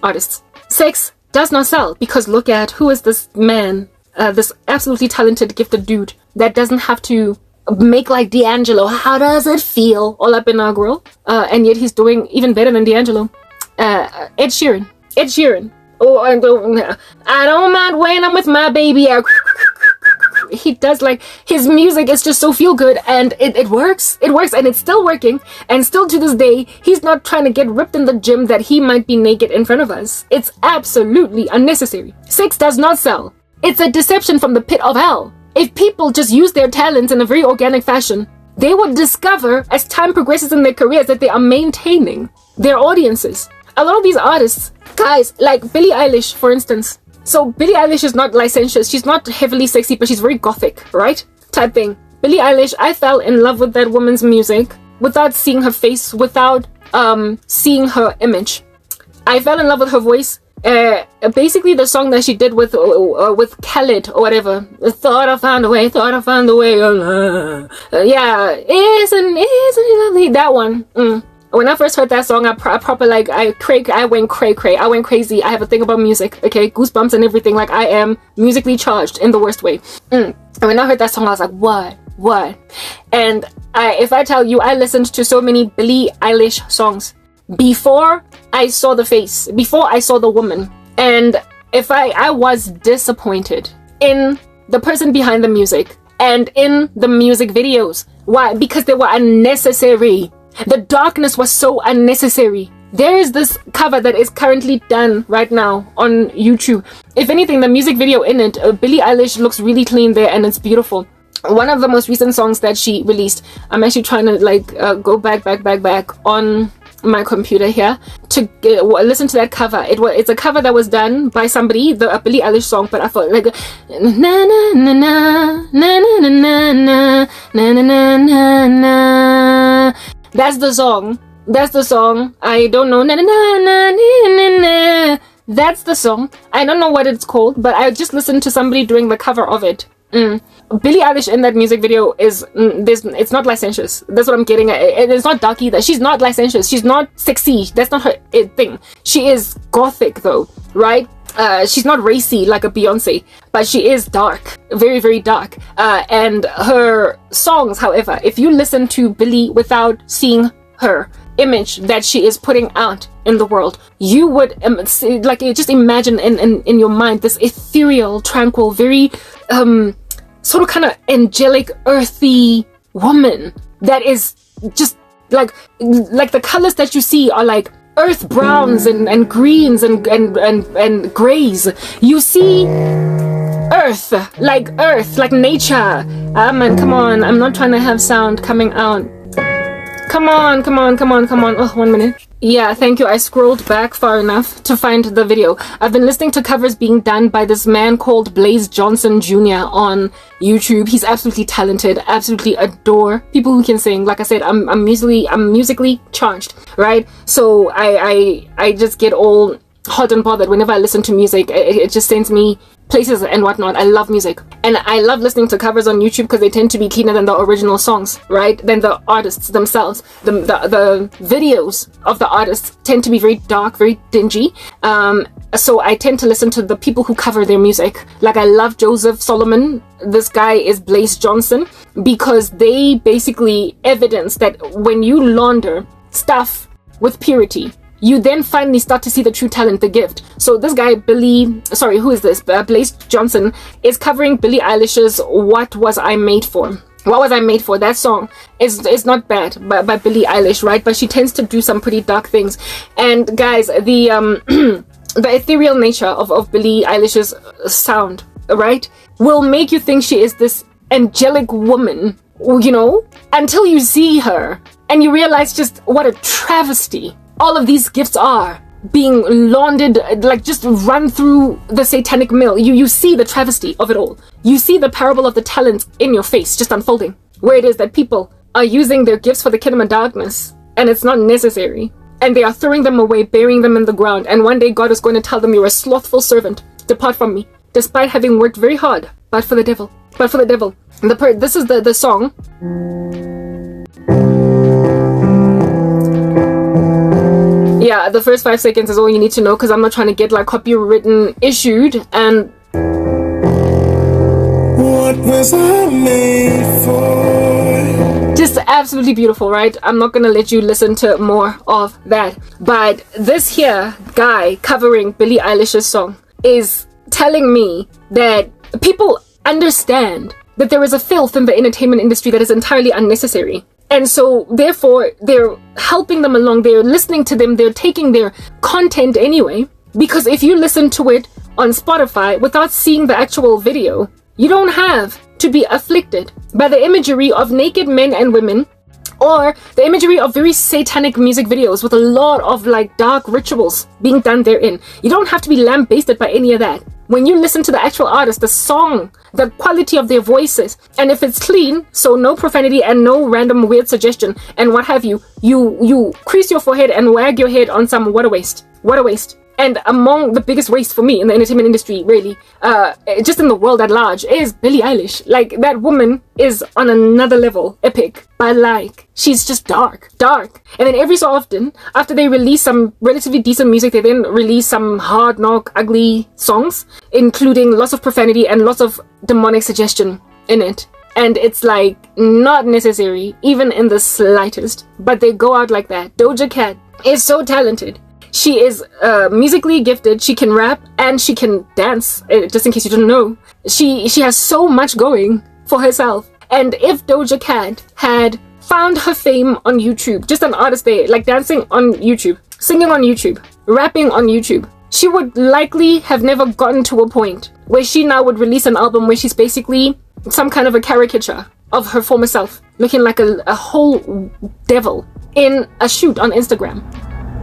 artists. Sex does not sell because look at who is this man, this absolutely talented, gifted dude that doesn't have to make like D'Angelo. How does it feel? All up in our grill. And yet he's doing even better than D'Angelo. Ed Sheeran. Oh, I don't mind when I'm with my baby. He does, like, his music is just so feel good, and it works, and it's still working, and still to this day, he's not trying to get ripped in the gym that he might be naked in front of us. It's absolutely unnecessary. Sex does not sell. It's a deception from the pit of hell. If people just use their talents in a very organic fashion, they would discover as time progresses in their careers that they are maintaining their audiences. A lot of these artists, guys, like Billie Eilish, for instance. So Billie Eilish is not licentious. She's not heavily sexy, but she's very gothic, right? Type thing. Billie Eilish, I fell in love with that woman's music without seeing her face, without seeing her image. I fell in love with her voice. Basically the song that she did with Khaled or whatever. Thought I found a way. Yeah, isn't it lovely? That one. When I first heard that song, I went crazy. I have a thing about music, okay? Goosebumps and everything. Like, I am musically charged in the worst way. And when I heard that song, I was like, what? And if I tell you, I listened to so many Billie Eilish songs before I saw the face, before I saw the woman. And if I was disappointed in the person behind the music and in the music videos. Why? Because they were unnecessary. The darkness was so unnecessary. There is this cover that is currently done right now on YouTube. If anything, the music video in it, Billie Eilish looks really clean there, and it's beautiful. One of the most recent songs that she released, I'm actually trying to go back on my computer here to listen to that cover. It's a cover that was done by somebody, a Billie Eilish song, but I thought like na na na na na na na na na na na na. That's the song. I don't know. Na na na na na na. That's the song. I don't know what it's called, but I just listened to somebody doing the cover of it. Billie Eilish in that music video it's not licentious. That's what I'm getting at. It's not dark either. She's not licentious. She's not sexy. That's not her thing. She is gothic though, right? She's not racy like a Beyonce, but she is dark, very, very dark. And her songs, however, if you listen to Billie without seeing her image that she is putting out in the world, you would just imagine in your mind this ethereal, tranquil, very sort of kind of angelic, earthy woman that is just like the colors that you see are like earth browns and greens and grays. You see earth like nature. Man, come on, I'm not trying to have sound coming out. Come on. Oh, 1 minute. Yeah, thank you. I scrolled back far enough to find the video. I've been listening to covers being done by this man called Blaze Johnson Jr. on YouTube. He's absolutely talented. Absolutely adore people who can sing. Like I said, I'm musically charged, right? So I just get all hot and bothered whenever I listen to music. It just sends me places and whatnot. I love music, and I love listening to covers on YouTube because they tend to be cleaner than the original songs, right? Than the artists themselves. The videos of the artists tend to be very dark, very dingy. So I tend to listen to the people who cover their music. Like, I love Joseph Solomon. This guy is Blaze Johnson, because they basically evidence that when you launder stuff with purity, you then finally start to see the true talent, the gift. So this guy, Blaze Johnson, is covering Billie Eilish's What Was I Made For? What Was I Made For? That song is not bad by Billie Eilish, right? But she tends to do some pretty dark things. And guys, the the ethereal nature of Billie Eilish's sound, right, will make you think she is this angelic woman, you know, until you see her and you realize just what a travesty all of these gifts are being laundered, like just run through the satanic mill. You see the travesty of it all. You see the parable of the talents in your face just unfolding, where it is that people are using their gifts for the kingdom of darkness, and it's not necessary, and they are throwing them away, burying them in the ground, and one day God is going to tell them, you're a slothful servant, depart from me, despite having worked very hard, but for the devil. This is the song. Yeah, the first 5 seconds is all you need to know, because I'm not trying to get like copywritten issued. And what was I made for? Just absolutely beautiful, right? I'm not gonna let you listen to more of that. But this here guy covering Billie Eilish's song is telling me that people understand that there is a filth in the entertainment industry that is entirely unnecessary. And so, therefore, they're helping them along, they're listening to them, they're taking their content anyway. Because if you listen to it on Spotify without seeing the actual video, you don't have to be afflicted by the imagery of naked men and women, or the imagery of very satanic music videos with a lot of like dark rituals being done therein. You don't have to be lambasted by any of that. When you listen to the actual artist, the song, the quality of their voices, and if it's clean, so no profanity and no random weird suggestion and what have you, you crease your forehead and wag your head on some what a waste. What a waste. And among the biggest waste for me in the entertainment industry, really, just in the world at large, is Billie Eilish. Like, that woman is on another level, epic. But like, she's just dark. And then every so often, after they release some relatively decent music, they then release some hard knock, ugly songs, including lots of profanity and lots of demonic suggestion in it. And it's like, not necessary, even in the slightest. But they go out like that. Doja Cat is so talented. She is musically gifted, she can rap, and she can dance, just in case you didn't know. She has so much going for herself. And if Doja Cat had found her fame on YouTube, just an artist there, like dancing on YouTube, singing on YouTube, rapping on YouTube, she would likely have never gotten to a point where she now would release an album where she's basically some kind of a caricature of her former self, looking like a whole devil in a shoot on Instagram.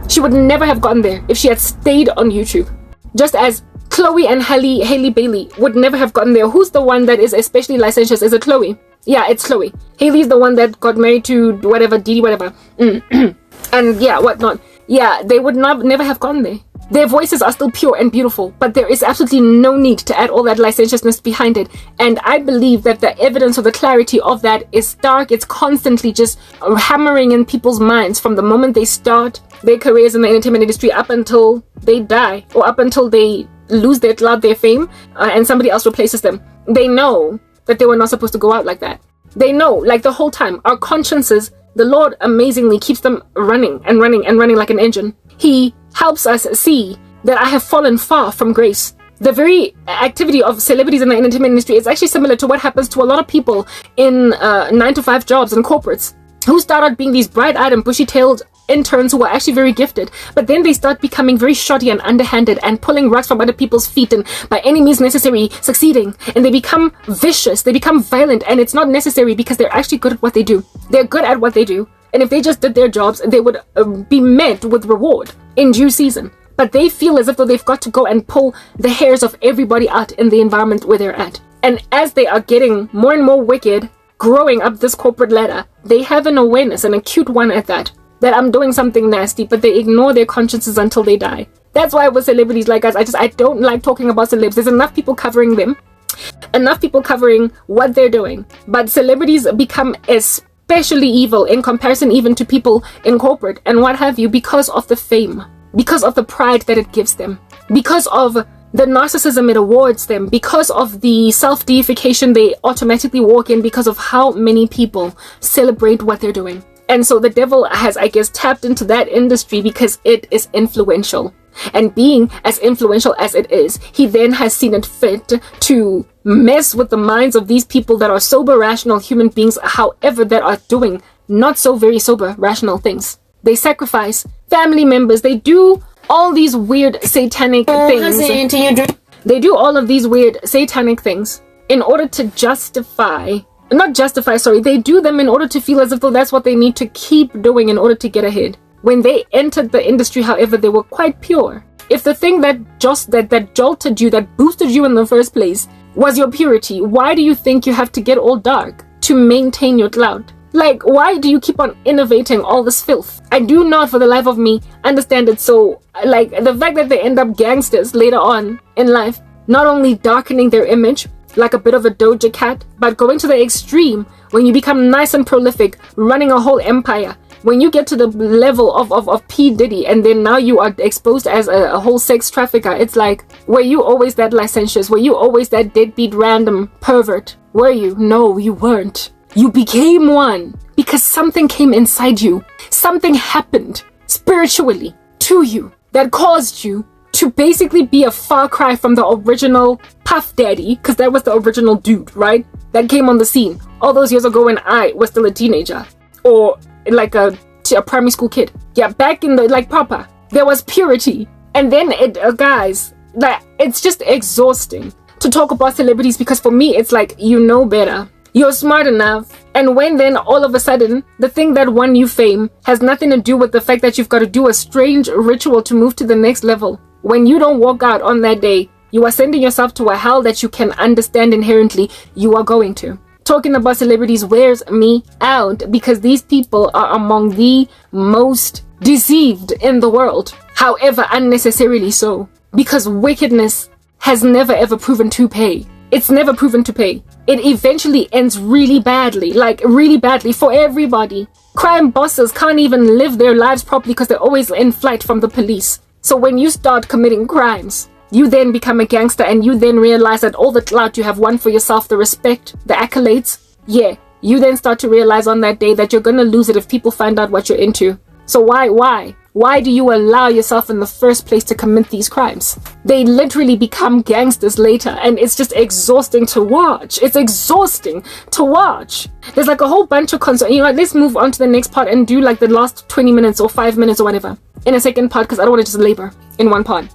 She would never have gotten there if she had stayed on YouTube. Just as Chloe and Hailey Bailey would never have gotten there. Who's the one that is especially licentious? Is it Chloe? Yeah, it's Chloe. Hailey's the one that got married to whatever, Diddy, whatever. And yeah, whatnot. Yeah, they would never have gotten there. Their voices are still pure and beautiful, but there is absolutely no need to add all that licentiousness behind it. And I believe that the evidence or the clarity of that is stark. It's constantly just hammering in people's minds from the moment they start their careers in the entertainment industry up until they die, or up until they lose their clout, their fame, and somebody else replaces them. They know that they were not supposed to go out like that. They know, like the whole time, our consciences, the Lord amazingly keeps them running and running and running like an engine. He helps us see that I have fallen far from grace. The very activity of celebrities in the entertainment industry is actually similar to what happens to a lot of people in 9-to-5 jobs and corporates who start out being these bright-eyed and bushy-tailed interns who are actually very gifted, but then they start becoming very shoddy and underhanded and pulling rugs from other people's feet and by any means necessary succeeding, and they become vicious, they become violent, and it's not necessary because they're actually good at what they do. They're good at what they do, and if they just did their jobs, they would be met with reward in due season. But they feel as if though they've got to go and pull the hairs of everybody out in the environment where they're at. And as they are getting more and more wicked, growing up this corporate ladder, they have an awareness, an acute one at that I'm doing something nasty, but they ignore their consciences until they die. That's why with celebrities, like guys, I don't like talking about celebs. There's enough people covering them, enough people covering what they're doing, but celebrities become especially evil in comparison even to people in corporate and what have you, because of the fame, because of the pride that it gives them, because of the narcissism it awards them, because of the self-deification they automatically walk in, because of how many people celebrate what they're doing. And so the devil has, I guess, tapped into that industry because it is influential. And being as influential as it is, he then has seen it fit to mess with the minds of these people that are sober, rational human beings, however, that are doing not so very sober, rational things. They sacrifice family members. They do all these weird satanic things. They do all of these weird satanic things in order to they do them in order to feel as if though that's what they need to keep doing in order to get ahead. When they entered the industry, however, they were quite pure. If the thing that jolted you, that boosted you in the first place, was your purity, why do you think you have to get all dark to maintain your clout? Like, why do you keep on innovating all this filth? I do not, for the life of me, understand it. So, like, the fact that they end up gangsters later on in life, not only darkening their image, like a bit of a Doja Cat, but going to the extreme when you become nice and prolific, running a whole empire. When you get to the level of P. Diddy, and then now you are exposed as a whole sex trafficker, it's like, were you always that licentious? Were you always that deadbeat random pervert? Were you? No, you weren't. You became one because something came inside you. Something happened spiritually to you that caused you to basically be a far cry from the original Puff Daddy, because that was the original dude, right? That came on the scene all those years ago when I was still a teenager or like a primary school kid. Yeah, back in the like proper, there was purity. And then it, guys, like it's just exhausting to talk about celebrities because for me, it's like, you know better. You're smart enough. And when then all of a sudden, the thing that won you fame has nothing to do with the fact that you've got to do a strange ritual to move to the next level. When you don't walk out on that day, you are sending yourself to a hell that you can understand inherently you are going to. Talking about celebrities wears me out because these people are among the most deceived in the world. However, unnecessarily so. Because wickedness has never ever proven to pay. It's never proven to pay. It eventually ends really badly, like really badly for everybody. Crime bosses can't even live their lives properly because they're always in flight from the police. So when you start committing crimes, you then become a gangster and you then realize that all the clout you have won for yourself, the respect, the accolades, yeah, you then start to realize on that day that you're gonna lose it if people find out what you're into. So why? Why do you allow yourself in the first place to commit these crimes? They literally become gangsters later and it's just exhausting to watch. It's exhausting to watch. There's like a whole bunch of content. You know what, let's move on to the next part and do like the last 20 minutes or 5 minutes or whatever in a second part because I don't want to just labor in one part.